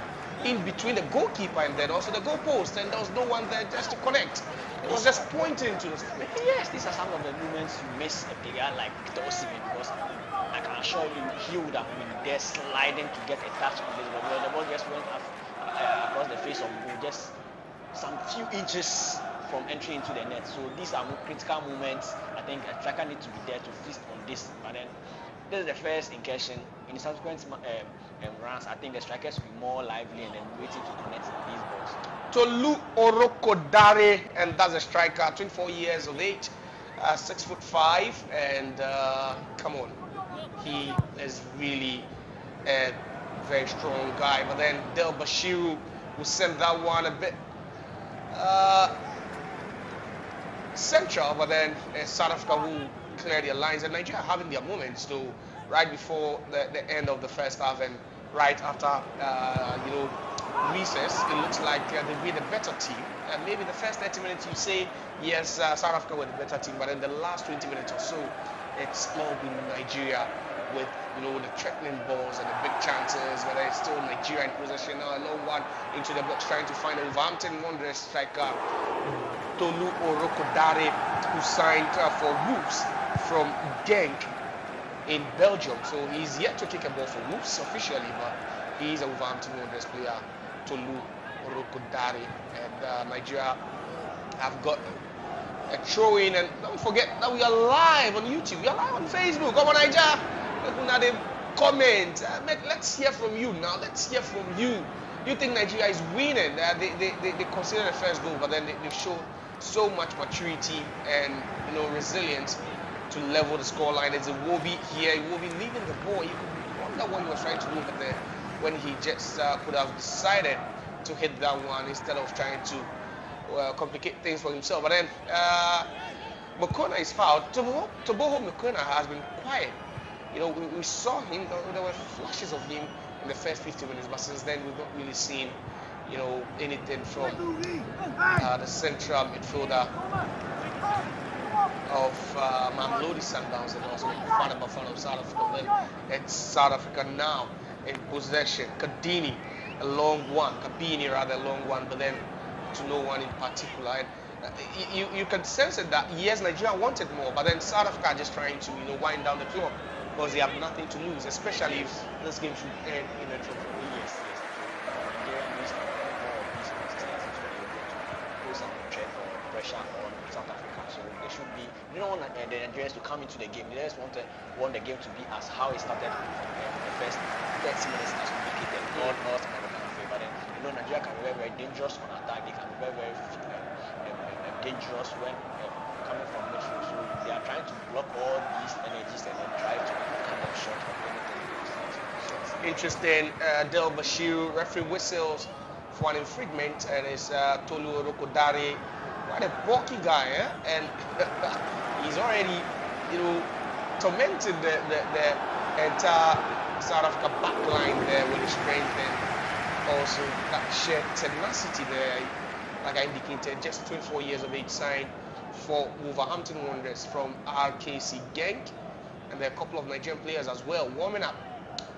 in between the goalkeeper and then also the goalpost, and there was no one there just to connect. It was just pointing to the screen. Yes, these are some of the moments you miss a player like Peter Osimhen, because I can assure you he would have been there sliding to get a touch on this ball. The ball just went across the face of goal, just some few inches from entry into the net. So these are critical moments. I think a striker needs to be there to feast on this. But then this is the first incursion. In the subsequent runs, I think the strikers will be more lively and then waiting to connect these balls. Tolu Orokodare, and that's a striker, 24 years of age, 6'5", and come on, he is really a very strong guy. But then Del Bashiru will send that one a bit central, but then South Africa will clear their lines, and Nigeria having their moments though right before the end of the first half and right after recess. It looks like they've been a better team, and maybe the first 30 minutes you say yes, South Africa were the better team, but in the last 20 minutes or so it's all been Nigeria with the threatening balls and the big chances, but it's still Nigeria in possession now. A long one into the box trying to find a Wolverhampton Wanderers striker Tolu Orokodare, who signed for Wolves from Genk in Belgium. So he's yet to kick a ball for Wolves officially, but he's a Wolverhampton Wanderers player, Tolu Orokodare, and Nigeria have got a throw-in. And don't forget that we are live on YouTube, we are live on Facebook. Come on, Nigeria, comment. Let's hear from you now. Let's hear from you. You think Nigeria is winning? They consider the first goal, but then they show so much maturity and resilience to level the scoreline. There's a Iwobi here. Iwobi leaving the ball. You could wonder what he was trying to do there when he just could have decided to hit that one instead of trying to complicate things for himself. But then Mukona is fouled. Toboho Mukona has been quiet. We saw him. There were flashes of him in the first 50 minutes, but since then we've not really seen anything from the central midfielder of Mamelodi Sundowns and also Bafana Bafana of South Africa. Then it's South Africa now. in possession. Kadini, a long one. Kabini, rather, a long one, but then to no one in particular. And, you can sense it that yes, Nigeria wanted more, but then South Africa are just trying to wind down the clock because they have nothing to lose, especially if this game should end in a draw. Yes. Nigeria needs to put more of these consistency to be able to put some pressure on South Africa. So they should be. They don't want the Nigerians to come into the game. They just want the game to be as how it started from the first 30 minutes as we make it the North American affair. But then Nigeria can be very, very dangerous on attack. They can be very, very dangerous when coming from midfield. So they are trying to block all these energies and then try to kind of short of anything. Interesting. Del Bashir, referee whistles for an infringement, and it's Tolu Rokodare. Quite a bulky guy, and he's already, tormented the entire South Africa backline there with his strength and also that sheer tenacity there. Like I indicated, just 24 years of age, signed for Wolverhampton Wanderers from RKC Genk, and there are a couple of Nigerian players as well warming up,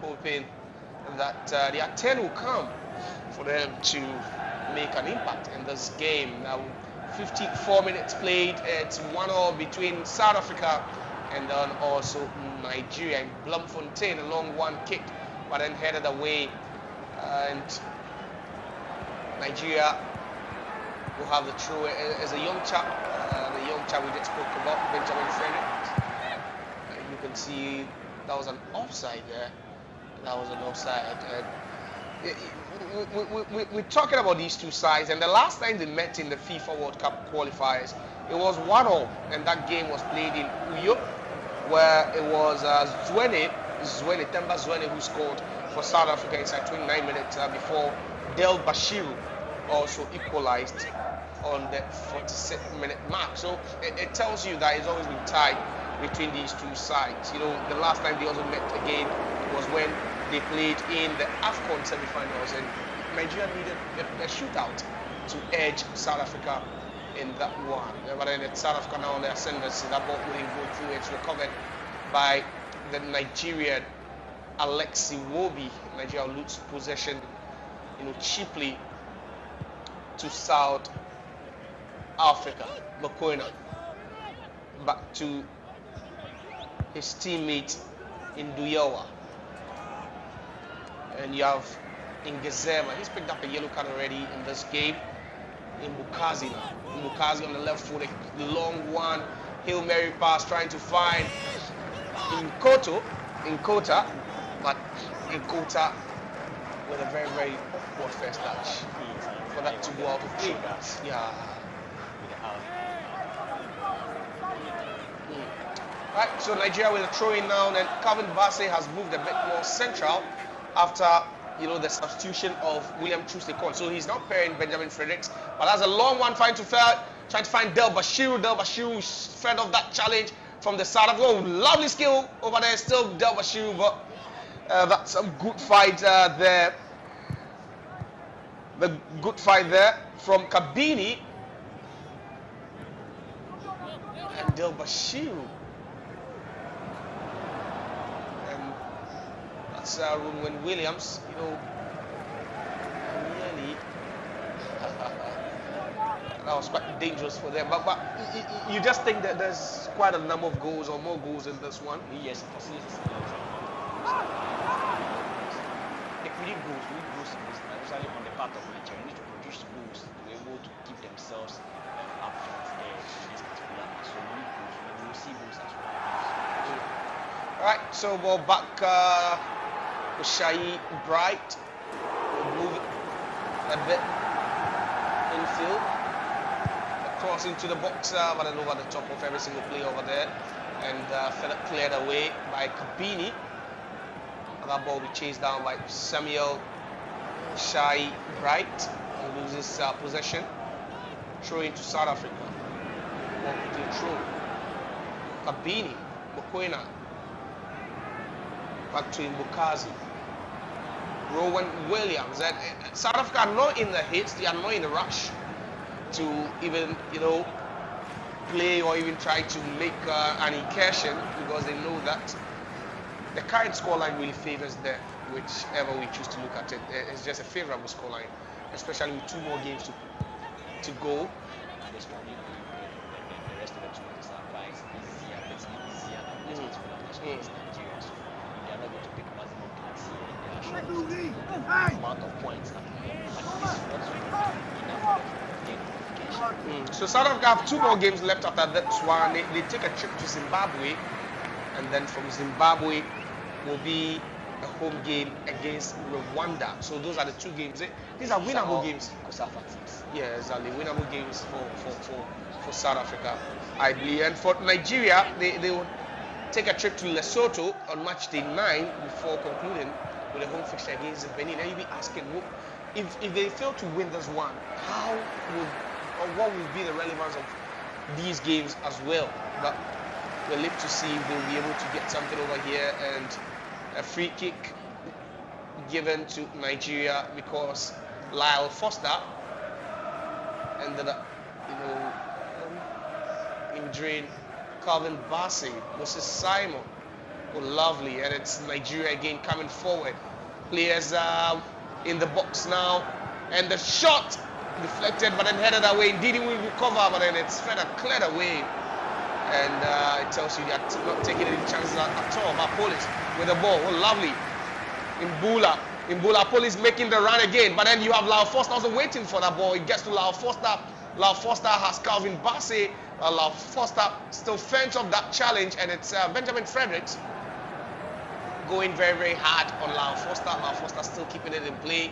hoping that their 10 will come for them to make an impact in this game. Now, 54 minutes played. It's 1-1 between South Africa and then also Nigeria. And Blumfontein, a long one kicked, but then headed away, and Nigeria will have the throw. As a young chap, we just spoke about, Benjamin Frederick. You can see that was an offside there. That was an offside. We're talking about these two sides, and the last time they met in the FIFA World Cup Qualifiers, it was 1-1, and that game was played in Uyo, where it was Temba Zwane, who scored for South Africa inside 29 minutes before Del Bashiru also equalized on the 46-minute mark. So it tells you that it's always been tight between these two sides. The last time they also met again was when they played in the AFCON semi-finals, and Nigeria needed a shootout to edge South Africa in that one. But then it's South Africa now on the ascendancy. That ball wouldn't go through. It's recovered by the Nigerian Alexi Wobi. Nigeria loses possession, cheaply to South Africa. Mokoena back to his teammate in Duyawa. And you have Ngezema. He's picked up a yellow card already in this game. Mbukazi now. Mbukazi on the left foot, a long one. Hail Mary pass trying to find Nkota, but Nkota with a very, very poor first touch for that to go out of play. Yeah. Right, so Nigeria with a throw-in now, and Calvin Bassey has moved a bit more central after the substitution of William Troost-Ekong. So he's not pairing Benjamin Fredericks, but that's a long one trying to find Del Bashiru. Del Bashiru fed off that challenge from the South Africa. Oh, lovely skill over there, still Del Bashiru, but that's some good fight there. The good fight there from Kabini and Del Bashiru. That's Runwen Williams, nearly that was quite dangerous for them. But you just think that there's quite a number of goals or more goals in this one. Yes, we need goals, especially on the part of Nigeria. They need to produce goals to be able to keep themselves up front there in this particular match. So we need goals. We will see goals as well. All right, so ball back to Shai Bright. We'll move it a bit infield, across into the box, but then over the top of every single player over there, and cleared away by Kabini. That ball will be chased down by Samuel Shai Bright and loses possession. Throw into South Africa. Ball to throw. Kabini, Mokoena. Back to Mbukazi. Rowan Williams. And South Africa are not in the hits. They are not in a rush to even, play or even try to make an incursion, because they know that the current scoreline really favors them. whichever we choose to look at it. It's just a favorable scoreline, especially with 2 more games to go. And it's probably the rest of the tournaments are quite easier, a bit easier than this one for the national Nigeria. So they are not going to pick maximum points here. They are sure the amount of points that we have, but this is not enough for them to gain qualification. So South Africa have 2 more games left after that one. They take a trip to Zimbabwe, and then from Zimbabwe will be a home game against Rwanda. So those are the 2 games. These are winnable games. Yeah, exactly. Winnable games for South Africa, I believe. And for Nigeria, they will take a trip to Lesotho on match day 9 before concluding with a home fixture against Benin. And you'll be asking, if they fail to win this one, how would or what will be the relevance of these games as well? But we'll live to see if they'll be able to get something over here. And a free kick given to Nigeria because Lyle Foster ended up, injuring Calvin Bassey. Moses Simon. Oh, lovely. And it's Nigeria again coming forward. Players in the box now. And the shot deflected but then headed away. Indeed, he will recover, but then it's cleared away. And it tells you that not taking any chances at all. But Police with the ball. Oh, lovely. Imbula Police making the run again. But then you have Lau Foster also waiting for that ball. It gets to Lau Foster. Lau Foster has Calvin Bassey. Lau Foster still fends off that challenge. And it's Benjamin Fredericks going very, very hard on Lau Foster. Lau Foster still keeping it in play.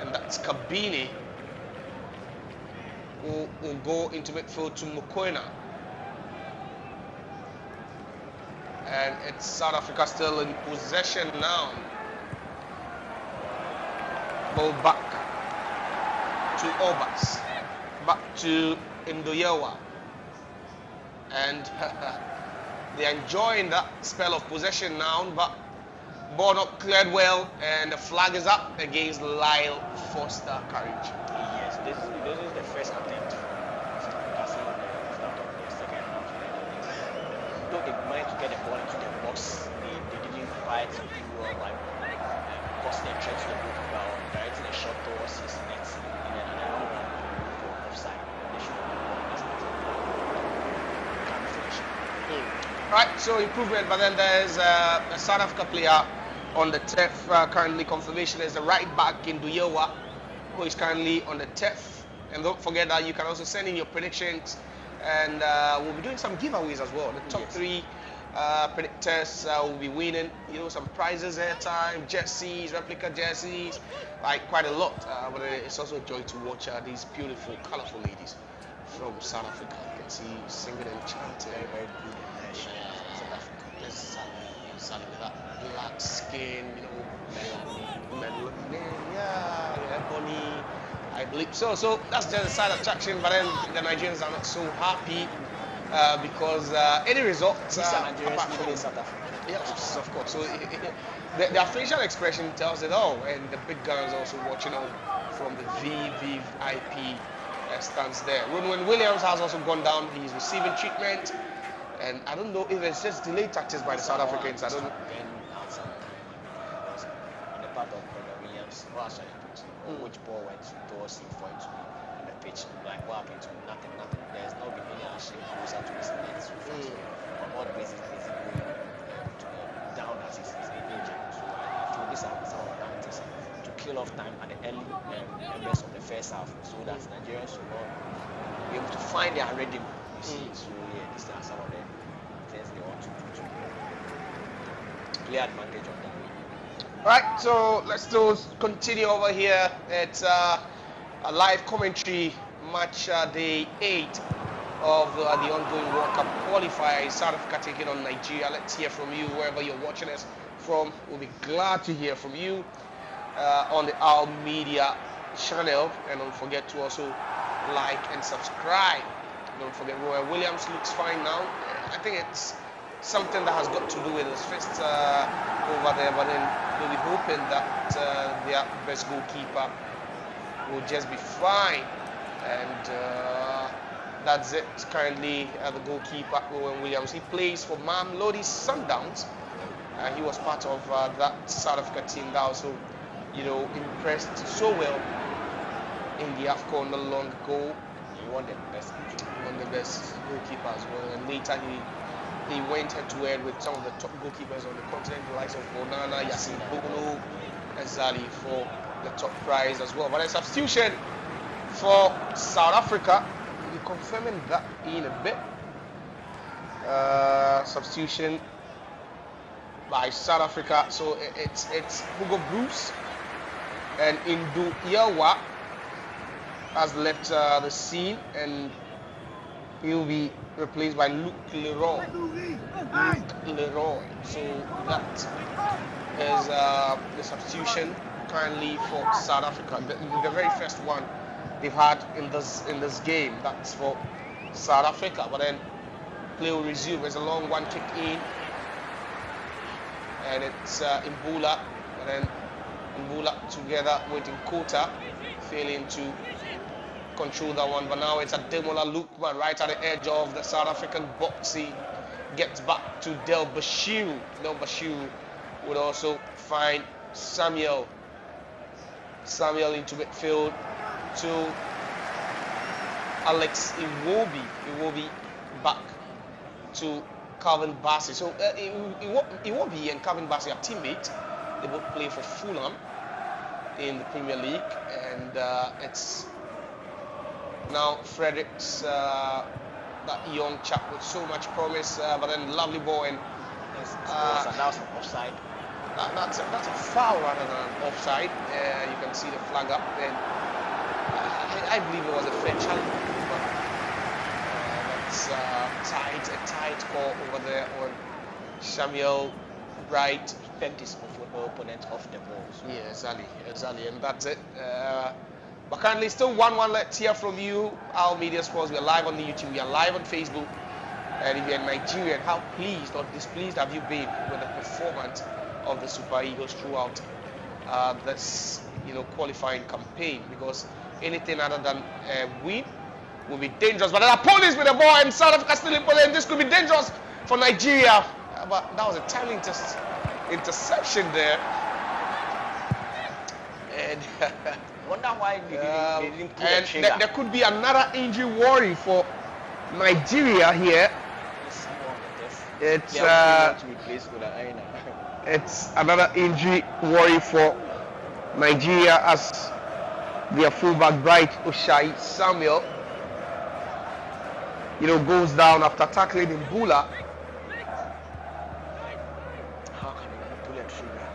And that's Kabini who will go into midfield to Mukwena. And it's South Africa still in possession now. Ball back to Obas. Back to Ndoyewa. And they're enjoying that spell of possession now, but ball not cleared well, and the flag is up against Lyle Foster Courage. Yes, this is the first attempt from passing on the start of the second half. Though they managed to get the ball into the box, they didn't quite do well by crossing the threat to the goalkeeper, directing a shot towards his net, and then another one for offside. They should have won this match. Can't finish. Right, so improvement, but then there's a South Africa player on the turf. Currently confirmation is the right back in Ndoyewa, who is currently on the turf. And don't forget that you can also send in your predictions, and we'll be doing some giveaways as well. The top 3 predictors will be winning, some prizes, airtime, jerseys, replica jerseys, like quite a lot. But it's also a joy to watch these beautiful, colorful ladies from South Africa. You can see singing and chanting. Very, very good. South Africa, Sally with that black skin, ebony, I believe. So that's just a side attraction, but then the Nigerians are not so happy because any result. These are Nigerians living in South Africa. Yes, of course. So their facial expression tells it all, and the big guns also watching on from the VVIP stands there. When Williams has also gone down, he's receiving treatment. And I don't know if it's just delayed tactics by the South Africans. I don't know. On the part of Brother Williams, what actually put which ball went towards him for him to be on the pitch. Like what happened to him? Nothing. There's not been any action closer to his net so far. On all basis, he's going down as he's injured. So I feel these are some of the tactics to kill off time at the early members of the first half, so that Nigerians will not be able to find their rhythm. You see, so yeah, these are some of the things they want to do to play advantage of that. Right, so let's still continue over here. It's a live commentary match day 8 of the ongoing World Cup Qualifiers. South Africa taking on Nigeria. Let's hear from you wherever you're watching us from. We'll be glad to hear from you on the Our Media channel, and don't forget to also like and subscribe. Don't forget Roy Williams looks fine now. I think it's something that has got to do with his fist over there, but then we'll be hoping that their best goalkeeper will just be fine. And that's it. Currently, the goalkeeper, Roy Williams, he plays for Mamelodi Sundowns. He was part of that South Africa team that also, impressed so well in the AFCON not long ago. He won the best. One of the best goalkeeper as well, and later he went head to head with some of the top goalkeepers on the continent, the likes of Onana, Yasin Bono, and Zali for the top prize as well. But a substitution for South Africa. We'll be confirming that in a bit. Substitution by South Africa. So it's Hugo Bruce and Indu Yawa has left the scene, and he'll be replaced by Luke Leroy. So that is the substitution currently for South Africa. The very first one they've had in this game. That's for South Africa. But then play will resume. There's a long one kick in, and it's Mbula. But then Mbula together with Nkota, failing to control that one. But now it's Ademola Lookman right at the edge of the South African box. He gets back to Del Bashiru. Del Bashiru would also find Samuel into midfield to Alex Iwobi. Iwobi back to Calvin Bassey. So Iwobi and Calvin Bassey are teammates. They both play for Fulham in the Premier League, and it's now Fredericks, that young chap with so much promise, but then lovely ball, and that was an offside. That's a foul rather than an offside. You can see the flag up, and I believe it was a fair challenge, but that's a tight call over there on Samuel Wright. Pegged his opponent off the ball. So. Yeah, exactly, and that's it. But currently still 1-1. Let's hear from you. Our Media Sports, we are live on the YouTube, we are live on Facebook. And if you're Nigerian, how pleased or displeased have you been with the performance of the Super Eagles throughout this qualifying campaign? Because anything other than win will be dangerous. But there are police with the ball, and South Africa still in play, and this could be dangerous for Nigeria. But that was a timely interception there. And wonder why they didn't pull the trigger. There could be another injury worry for Nigeria here. It's another injury worry for Nigeria as their fullback Bright Oshai Samuel goes down after tackling Mbula. How can you pull a trigger?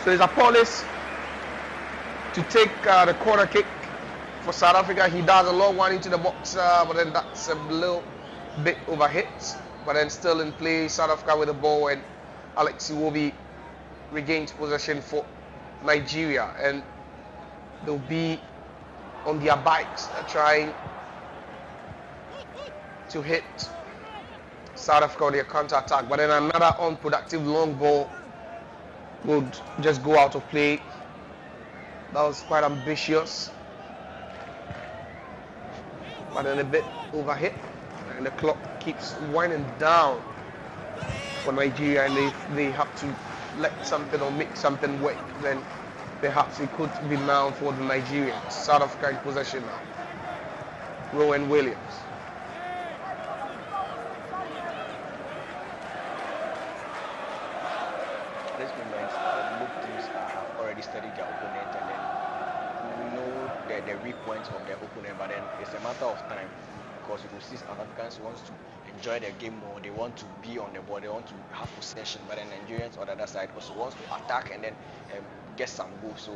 So it's a police to take the corner kick for South Africa. He does a long one into the box, but then that's a little bit overhit. But then still in play, South Africa with the ball, and Alex Iwobi regains possession for Nigeria, and they'll be on their bikes trying to hit South Africa on their counter-attack. But then another unproductive long ball would just go out of play. That was quite ambitious, but then a bit overhit, and the clock keeps winding down for Nigeria, and they have to let something or make something work. Then perhaps it could be now for the Nigerians. South Africa in possession now. Rowan Williams. This moment, both teams have already studied their opponent, and then we know the weak points of their opponent, but then it's a matter of time, because you can see South Africans want to enjoy their game more, they want to be on the ball, they want to have possession, but then Nigerians on the other side also wants to attack and then get some goals. So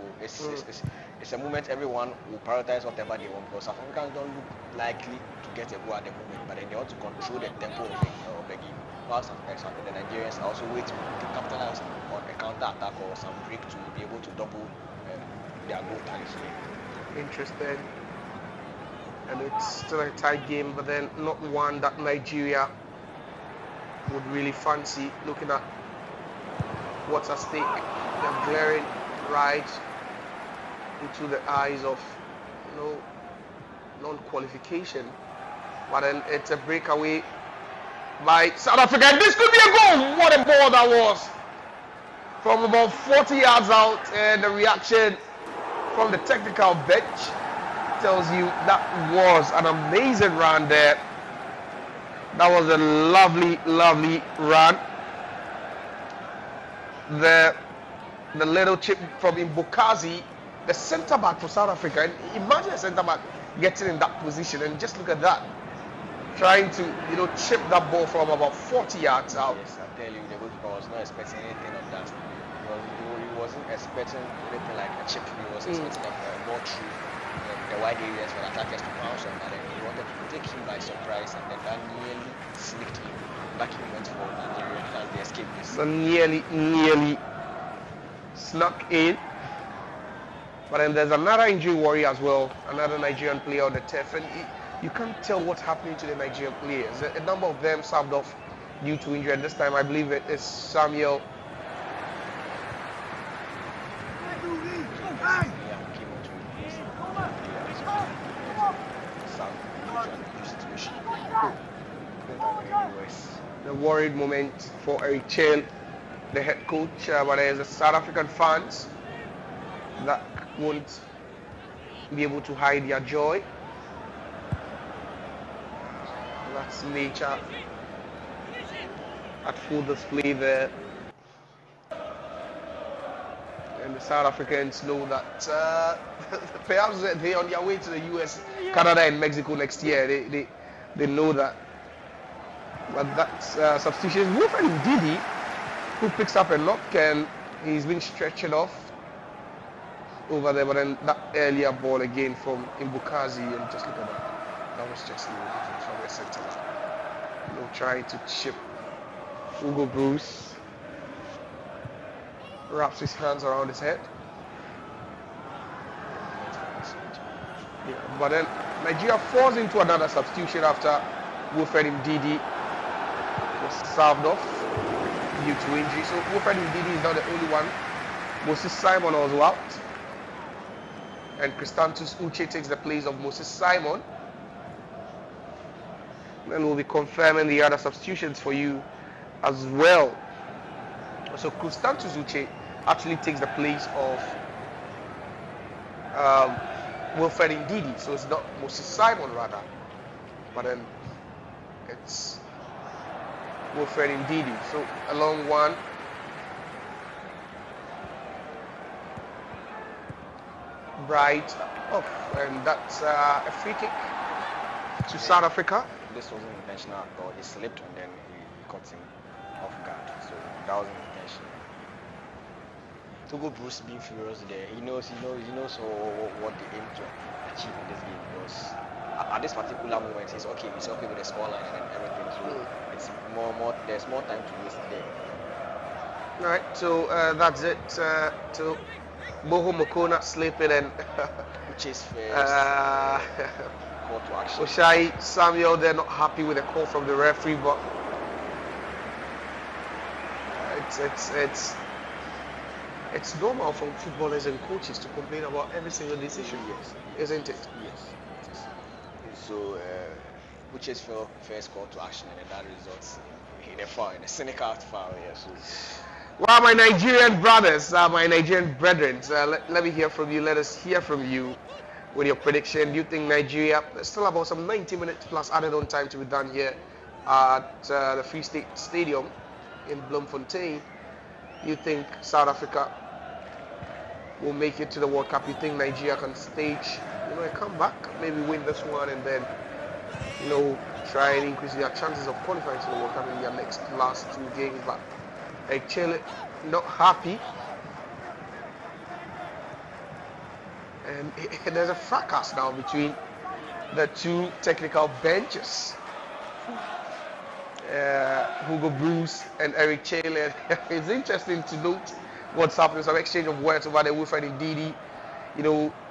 it's a moment everyone will prioritize whatever they want, because South Africans don't look likely to get a goal at the moment, but then they want to control the tempo of the game. While sometimes the Nigerians are also waiting to capitalize on a counter-attack or some break to be able to double their goal tallies. Interesting. And it's still a tight game, but then not one that Nigeria would really fancy, looking at what's at stake. They're glaring right into the eyes of non-qualification But then it's a breakaway by South Africa. And this could be a goal. What a ball that was. From about 40 yards out, and the reaction from the technical bench tells you that was an amazing run there. That was a lovely, lovely run. The little chip from Mbokazi, the centre back for South Africa. And imagine a centre back getting in that position, and just look at that, trying to chip that ball from about 40 yards out. Yes, I tell you, the goalkeeper was not expecting anything of that. He wasn't expecting anything like a chip. He was expecting a ball through the wide areas for the attackers to bounce on, and then he wanted to take him by surprise, and then that nearly slipped him. Back he went for Nigeria as they escaped this. So nearly snuck in. But then there's another injury worry as well, another Nigerian player on the turf, and you can't tell what's happening to the Nigerian players. A number of them subbed off due to injury, and this time I believe it is Samuel. The worried moment for Eric Chale, the head coach, but there's the South African fans that won't be able to hide their joy. That's nature at full display there. And the South Africans know that perhaps they're on their way to the US, Canada and Mexico next year. They know that. But that's substitution. Wilfred Ndidi, who picks up a knock, and he's been stretched off over there. But then that earlier ball again from Mbokazi, and just look at that. That was just ridiculous from the centre back. Trying to chip. Hugo Bruce wraps his hands around his head. Yeah, but then Nigeria falls into another substitution after Wilfred Ndidi was served off due to injury. So Wilfred Ndidi is not the only one. Moses Simon also out. And Christantus Uche takes the place of Moses Simon. And we'll be confirming the other substitutions for you as well. So Christantus Uche actually takes the place of Wilfred Ndidi. So it's not Moses Simon rather, but then it's Wilfred Ndidi. So a long one. Bright off, and that's a free kick to South Africa. This wasn't intentional at all. He slipped and then he caught him off guard. So that wasn't intentional. Hugo Bruce being furious there. He knows what they aim to achieve in this game. Because at this particular moment, he's okay with the scoreline and everything. So it's more. There's more time to waste there. All right. So that's it. So Boho Mokona sleeping and which is first. Call to action. Oshai Samuel, they're not happy with the call from the referee, but it's normal for footballers and coaches to complain about every single decision, yes, isn't it? Yes. So, which is first call to action, and that results in a foul, in a cynical foul here. So, well, my Nigerian brothers, my Nigerian brethren, let me hear from you. Let us hear from you with your prediction. Do you think Nigeria, there's still about some 90 minutes plus added on time to be done here at the Free State Stadium in Bloemfontein? You think South Africa will make it to the World Cup? You think Nigeria can stage a comeback, maybe win this one, and then try and increase their chances of qualifying to the World Cup in their last two games? But actually not happy. And there's a fracas now between the two technical benches, Hugo Bruce and Eric Chale. It's interesting to note what's happening. Some exchange of words over there. Wilfred Ndidi,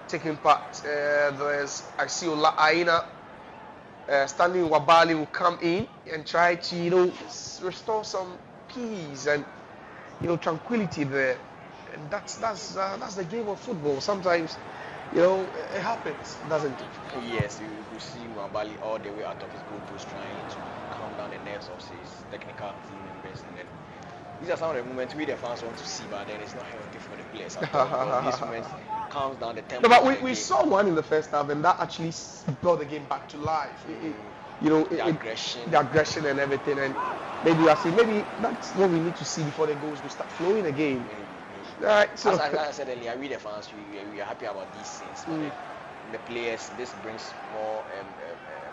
taking part. I see Ola Aina, Stanley Wabali will come in and try to restore some peace and tranquility there. And that's the game of football. Sometimes You know, it happens, doesn't it? Yes, you could see Mwabali all the way out of his goal post trying to calm down the nerves of his technical team members, and then these are some of the moments we the fans want to see, but then it's not healthy for the players at all because these moments calms down the tempo. No, but of the we game. saw one in the first half, and that actually brought the game back to life. You know, The aggression. the aggression and everything, and maybe maybe that's what we need to see before the goals will start flowing again. Right. So As I said earlier, we the fans we are happy about these things, but then the players, this brings more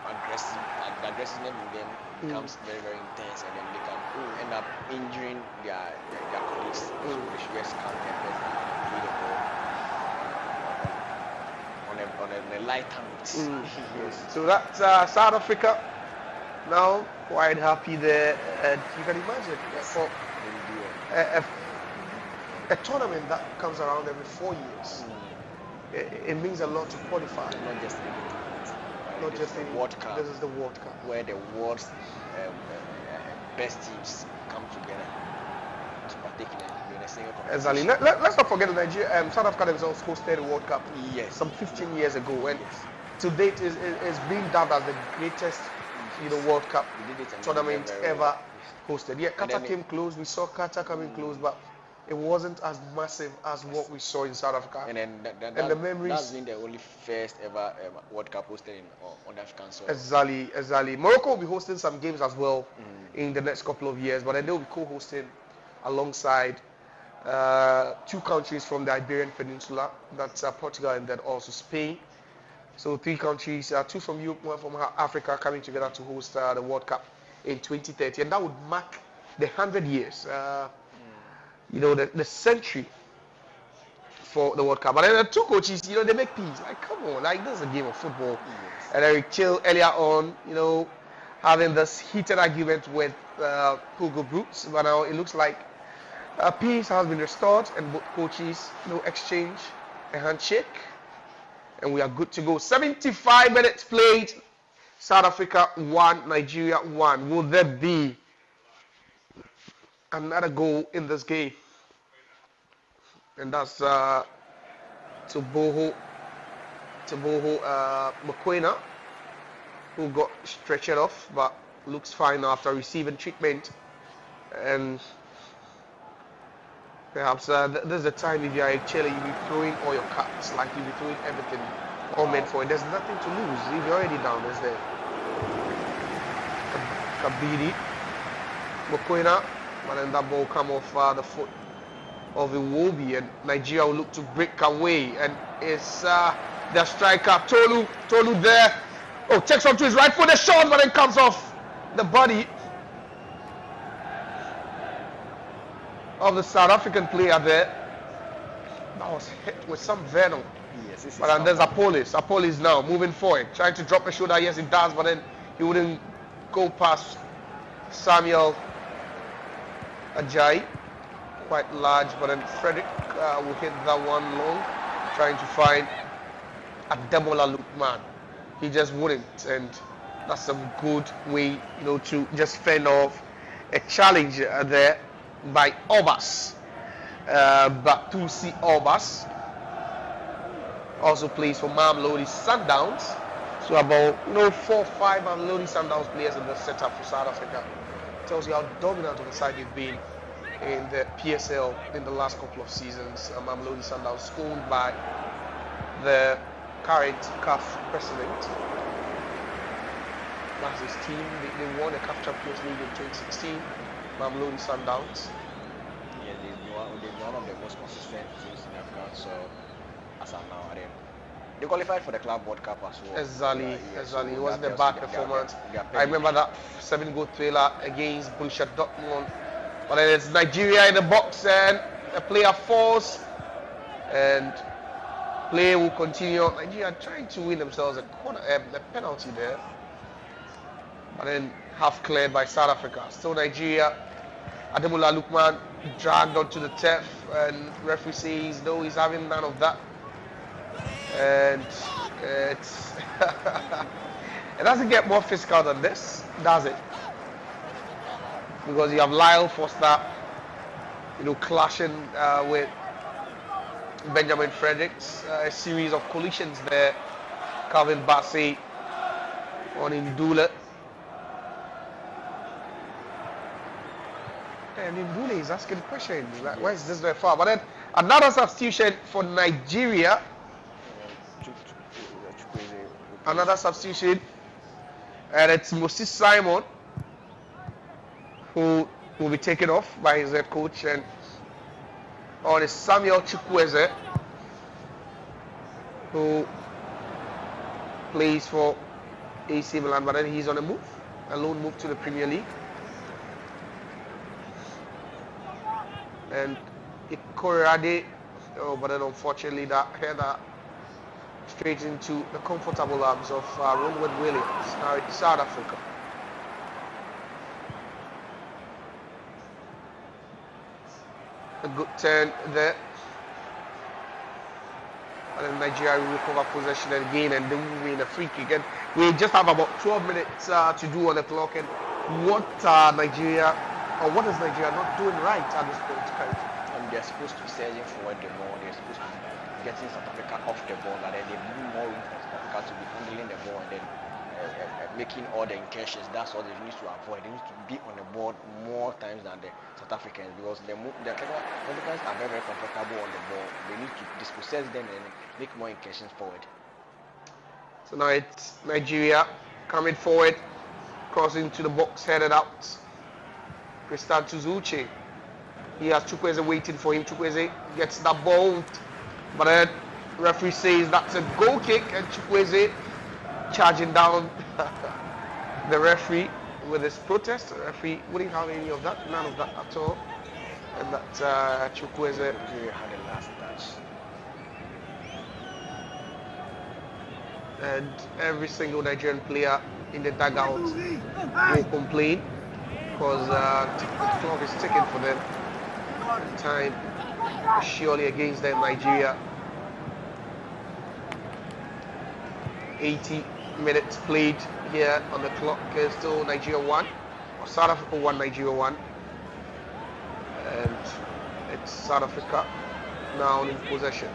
aggressiveness in them becomes very, very intense, and then they can end up injuring their colleagues. So they should just calm tempers and play the ball on a lighter note. yes. So that's South Africa. Now quite happy there, and you can imagine for a tournament that comes around every 4 years. It means a lot to qualify. Not just Not just the in World Cup. This is the World Cup. Where the world's best teams come together to partake in a single competition. Exactly. Let's not forget that Nigeria, South Africa themselves hosted the World Cup some 15 years ago, and to date is being dubbed as the greatest, World Cup tournament ever hosted. Yeah, Qatar came close. We saw Qatar coming close, but it wasn't as massive as what we saw in South Africa. And then the memories. That's been the only first ever World Cup hosted on African soil. Exactly. Morocco will be hosting some games as well in the next couple of years, but then they'll be co-hosting alongside 2 countries from the Iberian Peninsula. That's Portugal and then also Spain. So 3 countries, 2 from Europe, 1 from Africa, coming together to host the World Cup in 2030, and that would mark the 100 years. The century for the World Cup. But then the 2 coaches, they make peace. Like, come on, like, this is a game of football. Yes. And Eric Chill earlier on, having this heated argument with Hugo Brooks. But now it looks like peace has been restored, and both coaches, exchange a handshake, and we are good to go. 75 minutes played. South Africa 1, Nigeria 1. Will there be another goal in this game? And that's Toboho Mokoena, who got stretched off but looks fine after receiving treatment. And perhaps this is the time, if you're actually, you'll be throwing all your cards, like you'll be throwing everything all meant for it. There's nothing to lose. If you're already down, there's there. Kabidi Mokoena. But then that ball come off the foot of Iwobi, and Nigeria will look to break away. And it's their striker Tolu there. Oh, takes on to his right foot, the shot, but then comes off the body of the South African player there. That was hit with some venom. Yes, but then there's Apollis now moving forward, trying to drop a shoulder. Yes, it does, but then he wouldn't go past Samuel Ajayi, quite large, but then Frederick will hit that one long, trying to find Ademola Lookman. He just wouldn't, and that's a good way, to just fend off a challenge there by Obas. Batusi Obas also plays for Mamelodi Sundowns. So about 4 or 5 Mamelodi Sundowns players in the setup for South Africa. Tells you how dominant of a side they've been in the PSL in the last couple of seasons. Mamelodi Sundowns owned by the current CAF president. That's his team. They won the CAF Champions League in 2016. Mamelodi Sundowns. Yeah, they're one of the most consistent teams in Africa. So as of now, they qualified for the Club World Cup as well. Exactly. So It wasn't a bad performance. I remember that 7-goal thriller against Borussia Dortmund. But then it's Nigeria in the box, and a player falls, and play will continue. Nigeria trying to win themselves a penalty there, but then half cleared by South Africa. Still Nigeria. Ademola Lookman dragged onto the turf, and referee says no, he's having none of that. And it's it doesn't get more physical than this, does it? Because you have Lyle Foster, clashing with Benjamin Fredericks. A series of collisions there. Calvin Bassey on Indula. And Indula is asking questions like, why is this very far? But then another substitution for Nigeria. Another substitution. And it's Moses Simon, who will be taken off by his head coach, and on is Samuel Chukwueze, who plays for AC Milan, but then he's on a loan move to the Premier League. And Ikorade, but then unfortunately that header straight into the comfortable arms of Ronwood Williams. Now it's South Africa. A good turn there. And then Nigeria will recover possession again, and they will win a free kick. And we just have about 12 minutes to do on the clock. And what is Nigeria not doing right at this point? They're supposed to be surging forward the ball. They're supposed to be getting South Africa off the ball, and then they need more room for South Africa to be handling the ball and then making all the incursions. That's what they need to avoid. They need to be on the board more times than the South Africans, because the Africans are very, very comfortable on the ball. They need to dispossess them and make more incursions forward. So now it's Nigeria coming forward, crossing to the box, headed out. Christian Tuzuche. He has Chukwueze waiting for him. Chukwueze gets that ball, but then referee says that's a goal kick, and Chukwueze charging down the referee with his protest. The referee wouldn't have any of that, none of that at all. And that Chukwueze had the last touch. And every single Nigerian player in the dugout will complain, because the clock is ticking for them. The time is surely against them. Nigeria. 80 minutes played here on the clock. Still Nigeria 1, or South Africa 1, Nigeria 1. And it's South Africa now in possession.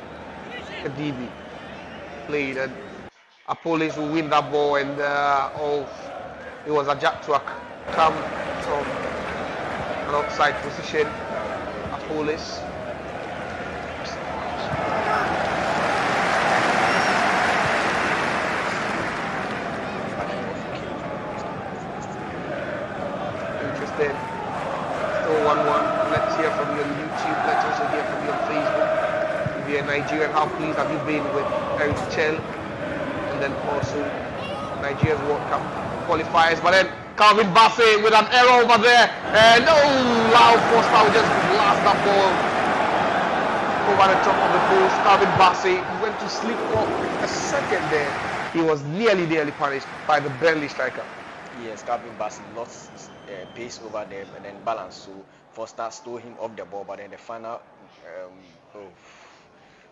Kadibi played, and Apolis will win that ball, and it was a jack to come from an outside position. Apolis. Interesting. Still 1-1. Let's hear from you on YouTube. Let's also hear from you on Facebook. If you're Nigerian, how pleased have you been with Eric Chell? And then also Nigeria's World Cup Qualifiers. But then Calvin Bassey with an error over there, and Lau Foster will just blast that ball over the top of the post. Calvin Bassey went to sleep for a second there. He was nearly punished by the Burnley striker. Yes, Calvin Bassey lost pace over there and then balance, so Foster stole him off the ball, but then the final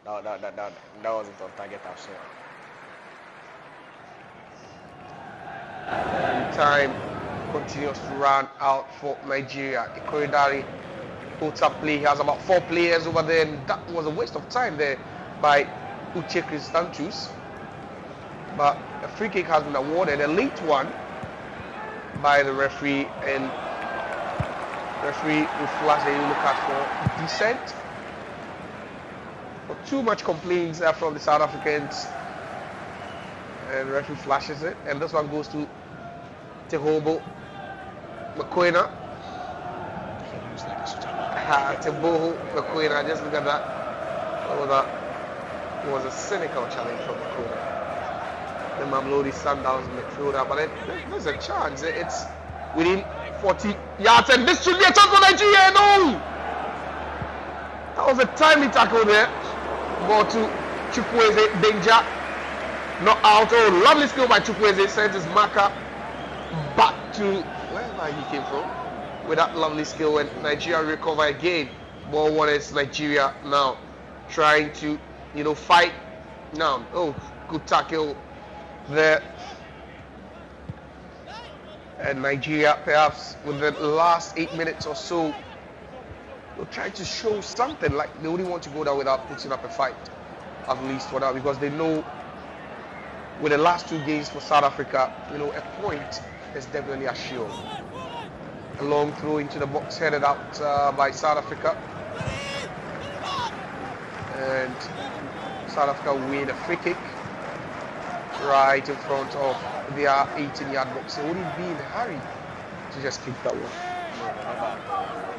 that wasn't on target as well. Time continues to run out for Nigeria. Ikoridari puts up play. He has about 4 players over there, and that was a waste of time there by Uche Christantus. But a free kick has been awarded, a late one by the referee, and the referee will flash a yellow card for dissent. For too much complaints from the South Africans, and the referee flashes it, and this one goes to Tehobo Mokoena. Teboho Mokoena, just look at that. It was a cynical challenge from Mokoena. The Mamelodi Sundowns midfielder, but there's a chance. It's within 40 yards, and this should be a chance for Nigeria. No! That was a timely tackle there. Ball to Chukwueze, danger. Not out. Oh, lovely skill by Chukwueze. Sends his marker back to wherever he came from with that lovely skill, and Nigeria recover again. Ball one is Nigeria now trying to fight now. Oh, good tackle there, and Nigeria perhaps with the last 8 minutes or so They'll try to show something, like they wouldn't want to go there without putting up a fight, at least for that, because they know with the last 2 games for South Africa, a point is definitely assured. A long throw into the box headed out by South Africa. And South Africa win a free kick right in front of their 18-yard box. They wouldn't be in a hurry to just kick that one. No, remember,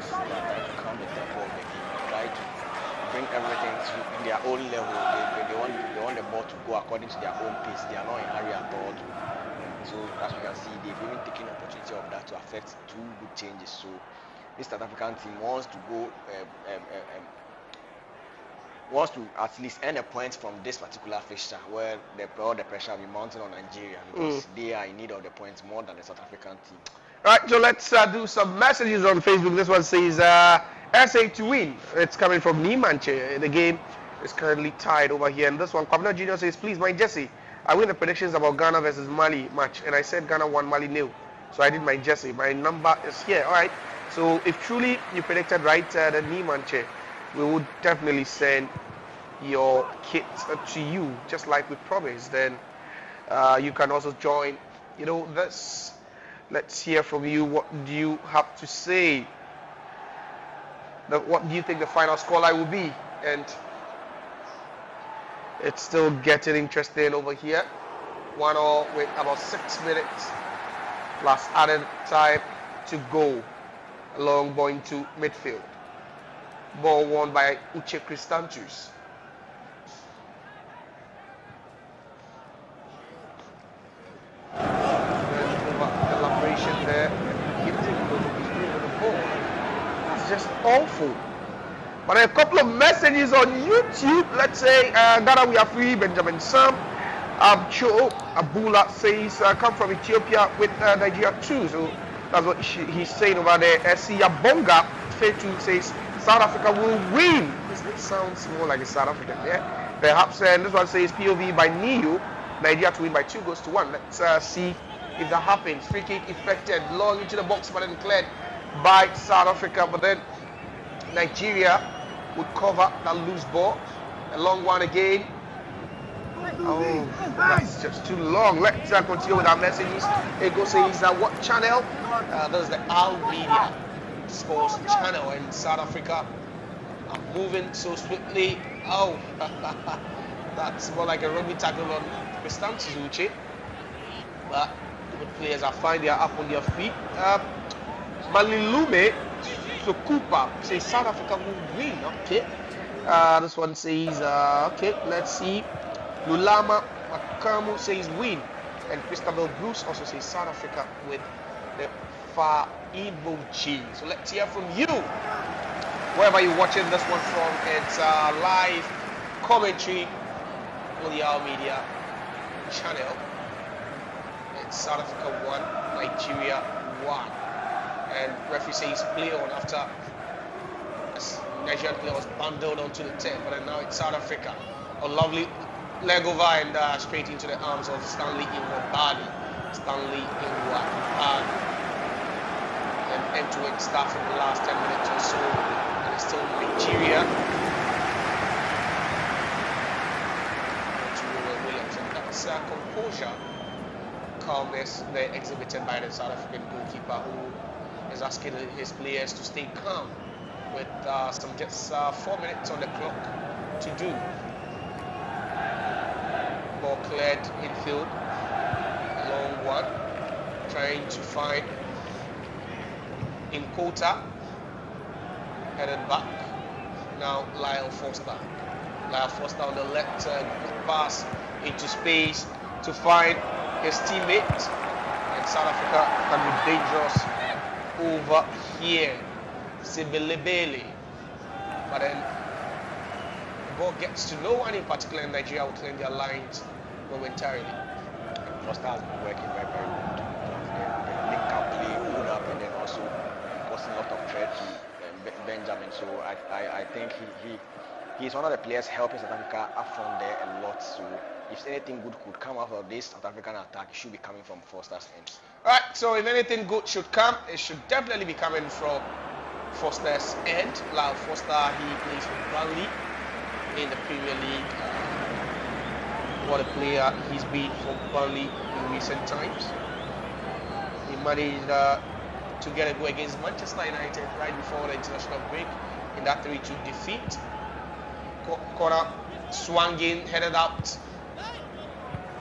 they are trying to calm the tempo of the game. They try to bring everything to their own level. They want the ball to go according to their own pace. They are not in a hurry at all. So as you can see, they've even taken the opportunity of that to affect 2 good changes. So this South African team wants to go, wants to at least earn a point from this particular fixture where all the pressure will be mounting on Nigeria, because they are in need of the points more than the South African team. Right, so let's do some messages on Facebook. This one says SA to win. It's coming from Nimanche. The game is currently tied over here. And this one, Kwabena Junior says, please, my Jesse, I win the predictions about Ghana versus Mali match, and I said Ghana won, Mali nil. So I did my Jesse. My number is here. All right. So if truly you predicted right, the Nimanche, we would definitely send your kit to you, just like we promised. Then you can also join. This. Let's hear from you. What do you have to say? What do you think the final scoreline will be? And it's still getting interesting over here. 1-1 with about 6 minutes plus added time to go. A long ball into midfield. Ball won by Uche Christantus. There, that's just awful. But a couple of messages on YouTube. Let's say Ghana we are free. Benjamin Sam, Cho Abula says come from Ethiopia with Nigeria too. So that's what he's saying over there. Siya Bonga Fetu says South Africa will win. This sounds more like a South African. Yeah, perhaps. And this one says POV by Niu, Nigeria to win by 2-1. Let's see if that happens. Free kick effected long into the box, but then cleared by South Africa. But then Nigeria would cover that loose ball. A long one again. Oh, that's just too long. Let's continue with our messages. Ego says what channel? There's the Al Media Sports channel in South Africa. I'm moving so swiftly. Oh, that's more like a rugby tackle on Christantus Uche. But players are fine, they are up on their feet. Malilume Sokupa says South Africa will win. Okay. This one says, okay, let's see. Lulama Makamu says win. And Christabel Bruce also says South Africa with the far emoji. So let's hear from you. Wherever you're watching this one from, it's live commentary on the Our Media channel. South Africa 1, Nigeria 1. And referee says play on after Nigerian player was bundled onto the tape, but then now it's South Africa. A lovely leg over and straight into the arms of Stanley Iwabali. And end-to-end start from the last 10 minutes or so. And it's still Nigeria. And that's composure. Calmness there exhibited by the South African goalkeeper, who is asking his players to stay calm with just 4 minutes on the clock to do. Ball cleared infield, long one, trying to find Inkota, headed back. Now Lyle Foster on the left, pass into space to find his teammate, and South Africa can be dangerous over here. Sibelebele, but then the ball gets to no one in particular, and Nigeria will clear their lines momentarily. Foster has been working very, very good. The link-up play, hold up, and then also causing a lot of threat to Benjamin. So I think he's one of the players helping South Africa up front there a lot. So if anything good could come out of this South African attack, it should be coming from Foster's end. Alright, so if anything good should come, it should definitely be coming from Foster's end. Lyle Foster, he plays for Burnley in the Premier League. What a player he's been for Burnley in recent times. He managed to get a goal against Manchester United right before the international break in that 3-2 defeat. Corner swung in, headed out,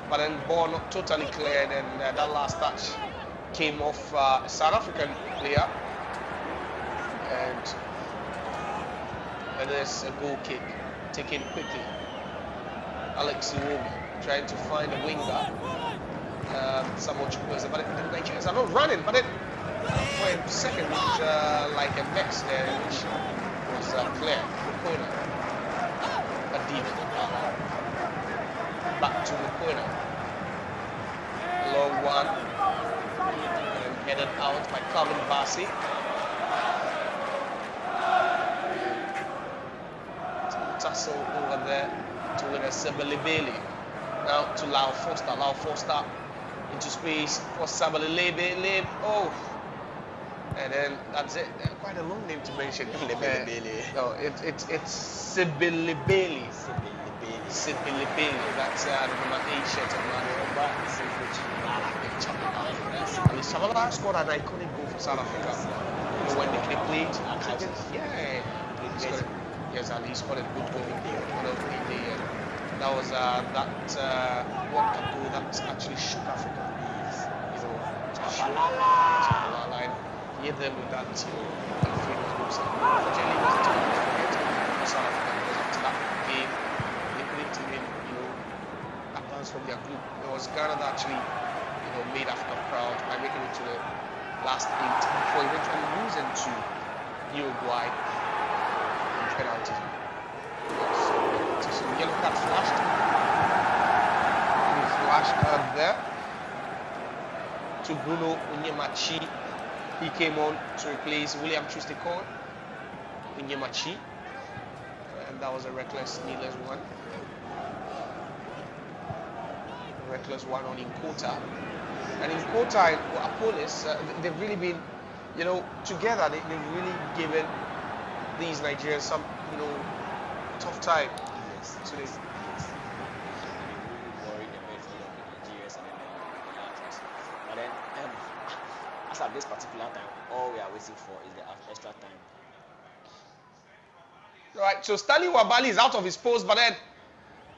but then ball not totally cleared, and that last touch came off a South African player. And there's a goal kick taken quickly. Alex Iwobi trying to find a winger. Somewhat Chukwueze, but the Nigerians are not running, but it for a second looked like a mess there, which was clear. Mukwena. Back to Mukwena. Long one. And headed out by Calvin Bassey. Tussle over there to win a Sebelebele. Now to Lyle Foster. Lyle Foster into space for Sebelebele. Oh, and then that's it. Quite a long name to mention. No, it's Sebelebele. Sebelebele. That's the number 8 shirt of Mario. Shabalala scored an iconic goal for South Africa. You know, when they played. Yeah. Yes, and he scored a good goal on opening day. That was that World Cup goal that actually shook Africa. You know, Shabalala, he hit them with that, you know, famous goal. Unfortunately, it wasn't enough for South Africa because after that game, they couldn't even, you know, advance from their group. It was Ghana that actually, you know, made Africa proud by making it to the last 8 before eventually losing to Uruguay. Penalty. So yellow card flashed. We flashed card there to Bruno Onyemachi. He came on to replace William Troost-Ekong. Onyemachi, and that was a reckless, needless one. A reckless one on Inkota. And Inkota and Apolis, they've really been, you know, together. They've really given these Nigerians some, you know, tough time. Yes. So they worried the midfield of the Nigerians and then the Latvers. But then, as at this particular time, all we are waiting for is the extra time. Right, so Stanley Wabali is out of his post, but then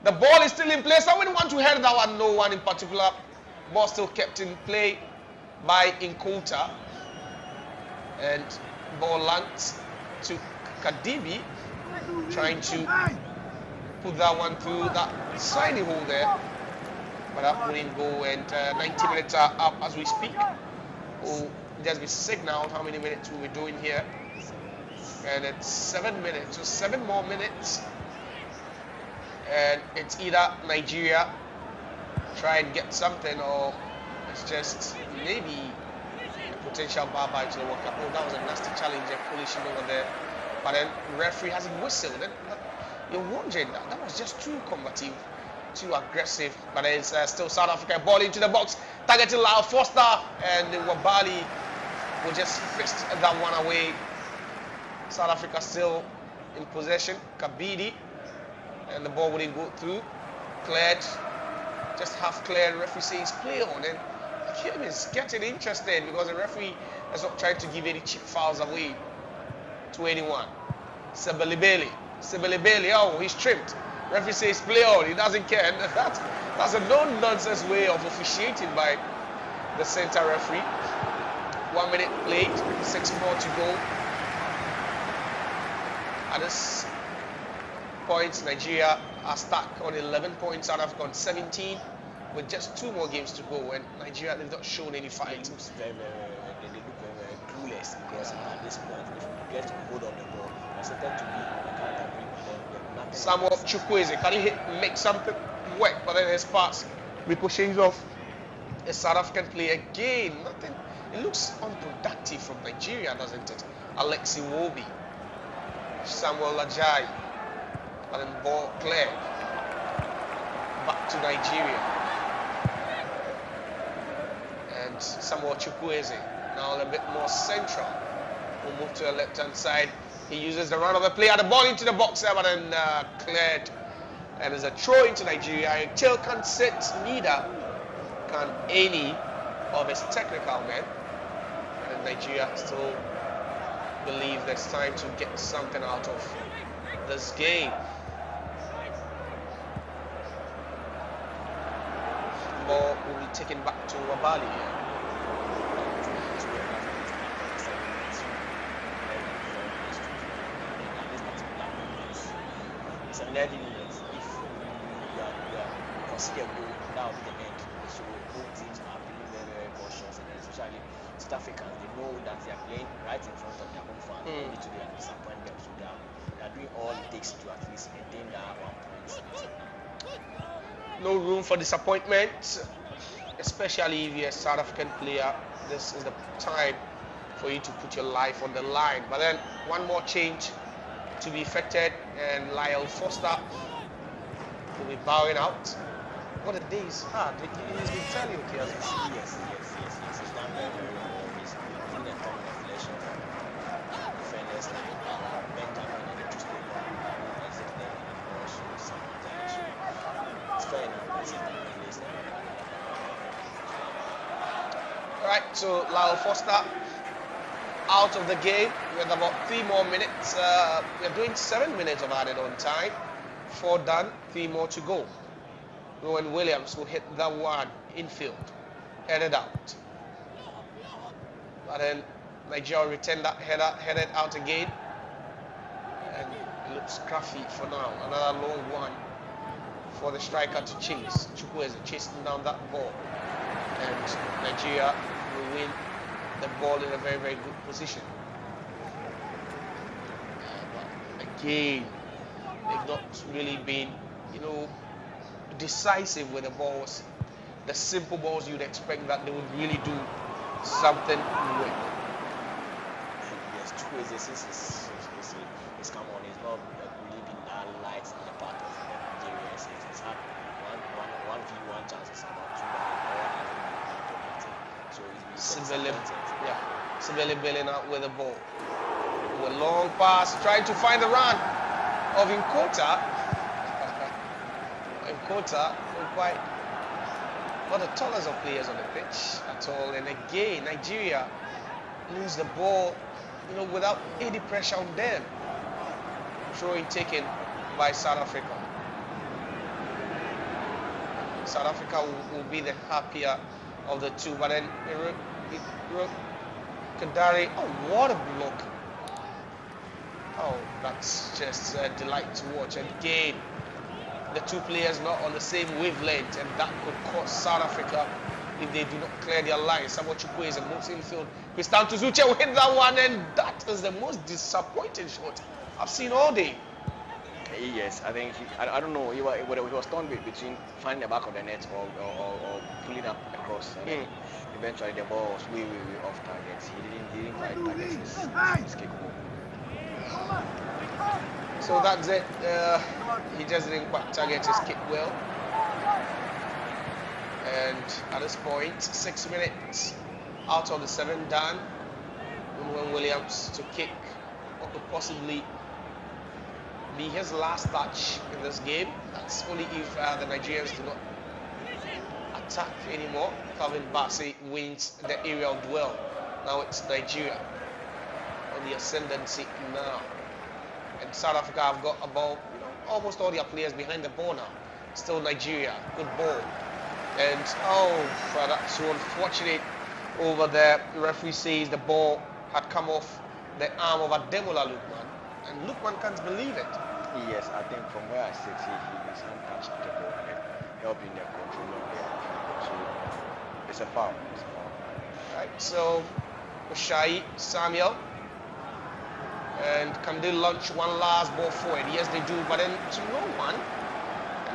the ball is still in play. Somebody want to head that one, no one in particular. Ball still kept in play by Inkota. And ball lands to Kadibi, trying to put that one through that side hole there, but that wouldn't go. And 90 minutes are up as we speak. Oh, just be signaled how many minutes we'll be doing here, and it's 7 minutes, so 7 more minutes, and it's either Nigeria try and get something, or it's just maybe a potential bye-bye to the World Cup. Oh, that was a nasty challenge, a collision over there. But then referee hasn't whistled. And you're wondering that was just too combative, too aggressive. But then it's still South Africa. Ball into the box, targeting Lyle Foster, and Wabali will just fist that one away. South Africa still in possession. Kabidi, and the ball wouldn't go through. Cleared, just half cleared. Referee says play on, and the game is getting interested because the referee is not trying to give any cheap fouls away to anyone. Sebelebele, oh, he's tripped. Referee says play on, he doesn't care. And that's a no-nonsense way of officiating by the center referee. 1 minute played, 6 more to go. At this point, Nigeria are stuck on 11 points, South Africa on 17, with just 2 more games to go. And Nigeria, they've not shown any fight. They look very clueless because at this point, if we get hold of the ball, we're certain to be on the counter break, but then we have nothing. Samuel Chukwueze, can he make something work? But then his pass ricochets off a South African player again. Nothing. It looks unproductive from Nigeria, doesn't it? Alex Iwobi, Samuel Lajai, and then ball clear back to Nigeria. And Samuel Chukwueze now a bit more central. will move to the left-hand side. He uses the run of the player, the ball into the box there, but then cleared. And there's a throw into Nigeria. Tail can't sit, neither can any of his technical men. And Nigeria still believe there's time to get something out of this game. Ball will be taken back to Wabali. It's a learning minutes. If you consider goal, that will be the end. So both teams are being very, very cautious, and especially South Africans, they know that they are playing right in front of their home fans. They need to disappoint them, so they are doing all it takes to at least maintain that 1 point. No room for disappointment, especially if you're a South African player. This is the time for you to put your life on the line. But then one more change to be effected, and Lyle Foster will be bowing out. What a day is hard. He's been fairly okay, as you see. Yes. He's done very, very well. He's been a common reflection from defenders like Benjamin and the two people who exit them in the course of some times. It's fair enough. It's in the place. Right, so Lyle Foster out of the game with about 3 more minutes. We're doing 7 minutes of added on time. 4 done, 3 more to go. Rowan Williams will hit that one infield, headed out. But then Nigeria returned that header, headed out again. And it looks scruffy for now. Another long one for the striker to chase. Chukwueze chasing down that ball. And Nigeria will win the ball in a very, very good position. But again, they've not really been, decisive with the balls. The simple balls you'd expect that they would really do something with. Yes, Chukwueze, since he's come on, he's not really been that light in the part of Nigeria. He's had one v1 chances about 2 and so he's been Sibele bailing out with the ball. With a long pass, trying to find the run of Nkota. Nkota, not the tallest of players on the pitch at all. And again, Nigeria lose the ball, without any pressure on them. Throwing taken by South Africa. South Africa will be the happier of the two, but then Kadari, what a block. That's just a delight to watch. And again, the two players not on the same wavelength, and that could cost South Africa if they do not clear their lines. Samuel Chukwueze moves infield. Christian Tuzuche will hit that one, and that is the most disappointing shot I've seen all day. Yes, I think I don't know whether he was torn between finding the back of the net or pulling up across. Eventually, the ball was way off target. He didn't quite target his kick goal. So that's it. He just didn't quite target his kick well. And at this point, 6 minutes out of the 7 done. Rowan Williams to kick what could possibly be his last touch in this game. That's only if the Nigerians do not attack anymore. Calvin Bassey wins the aerial duel. Now it's Nigeria on the ascendancy now. And South Africa have got about almost all their players behind the ball now. Still Nigeria, good ball. And that's so unfortunate over there. The referee says the ball had come off the arm of Ademola Lookman. And Lookman can't believe it. Yes, I think from where I sit, he is untouchable and helping the control of the so it's a foul. Right, so Oshai, Samuel, and can they launch one last ball forward? Yes, they do, but then to no one.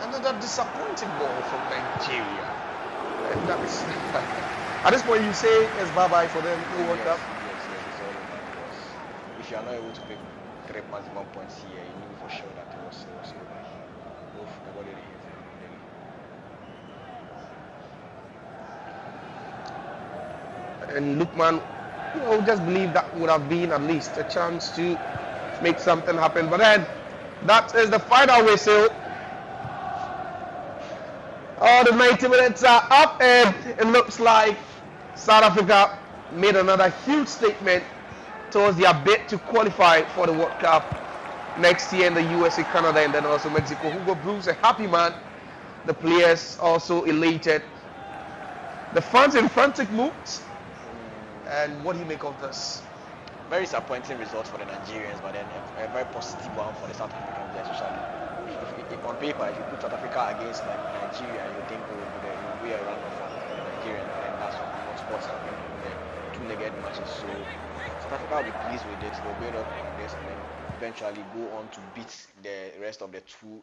Another disappointing ball from Nigeria. And that's at this point you say it's bye-bye for them, no World Cup. Yes, it's all over. If you are not able to pick 3 maximum points here, you knew for sure that it was over. Both the body and Lookman just believe that would have been at least a chance to make something happen. But then, that is the final whistle. All the 90 minutes are up, and it looks like South Africa made another huge statement towards their bid to qualify for the World Cup next year in the USA, Canada, and then also Mexico. Hugo Broos, a happy man. The players also elated. The fans in frantic moods. And what do you make of this? Very disappointing result for the Nigerians, but then a very positive one for the South Africans, especially. If on paper, if you put South Africa against like Nigeria, you think it would be a run-off for the Nigerians, and that's what sports are in the two-legged matches. So South Africa will be pleased with it. They'll build up on this and then eventually go on to beat the rest of the two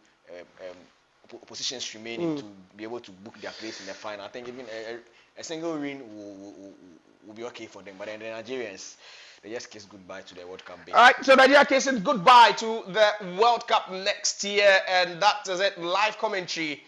positions remaining to be able to book their place in the final. I think even a single win will be okay for them. But then the Nigerians, they just kiss goodbye to the World Cup bid. All right, so Nigeria kisses goodbye to the World Cup next year, and that is it. Live commentary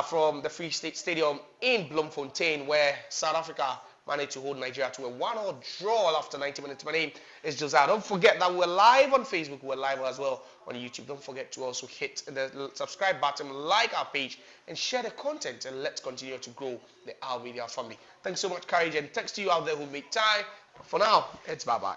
from the Free State Stadium in Bloemfontein, where South Africa managed to hold Nigeria to a 1-1 draw after 90 minutes. My name is Josiah. Don't forget that we're live on Facebook. We're live as well on YouTube. Don't forget to also hit the subscribe button, like our page, and share the content. And let's continue to grow the Our Media family. Thanks so much, Courage, and thanks to you out there who made time. For now, it's bye-bye.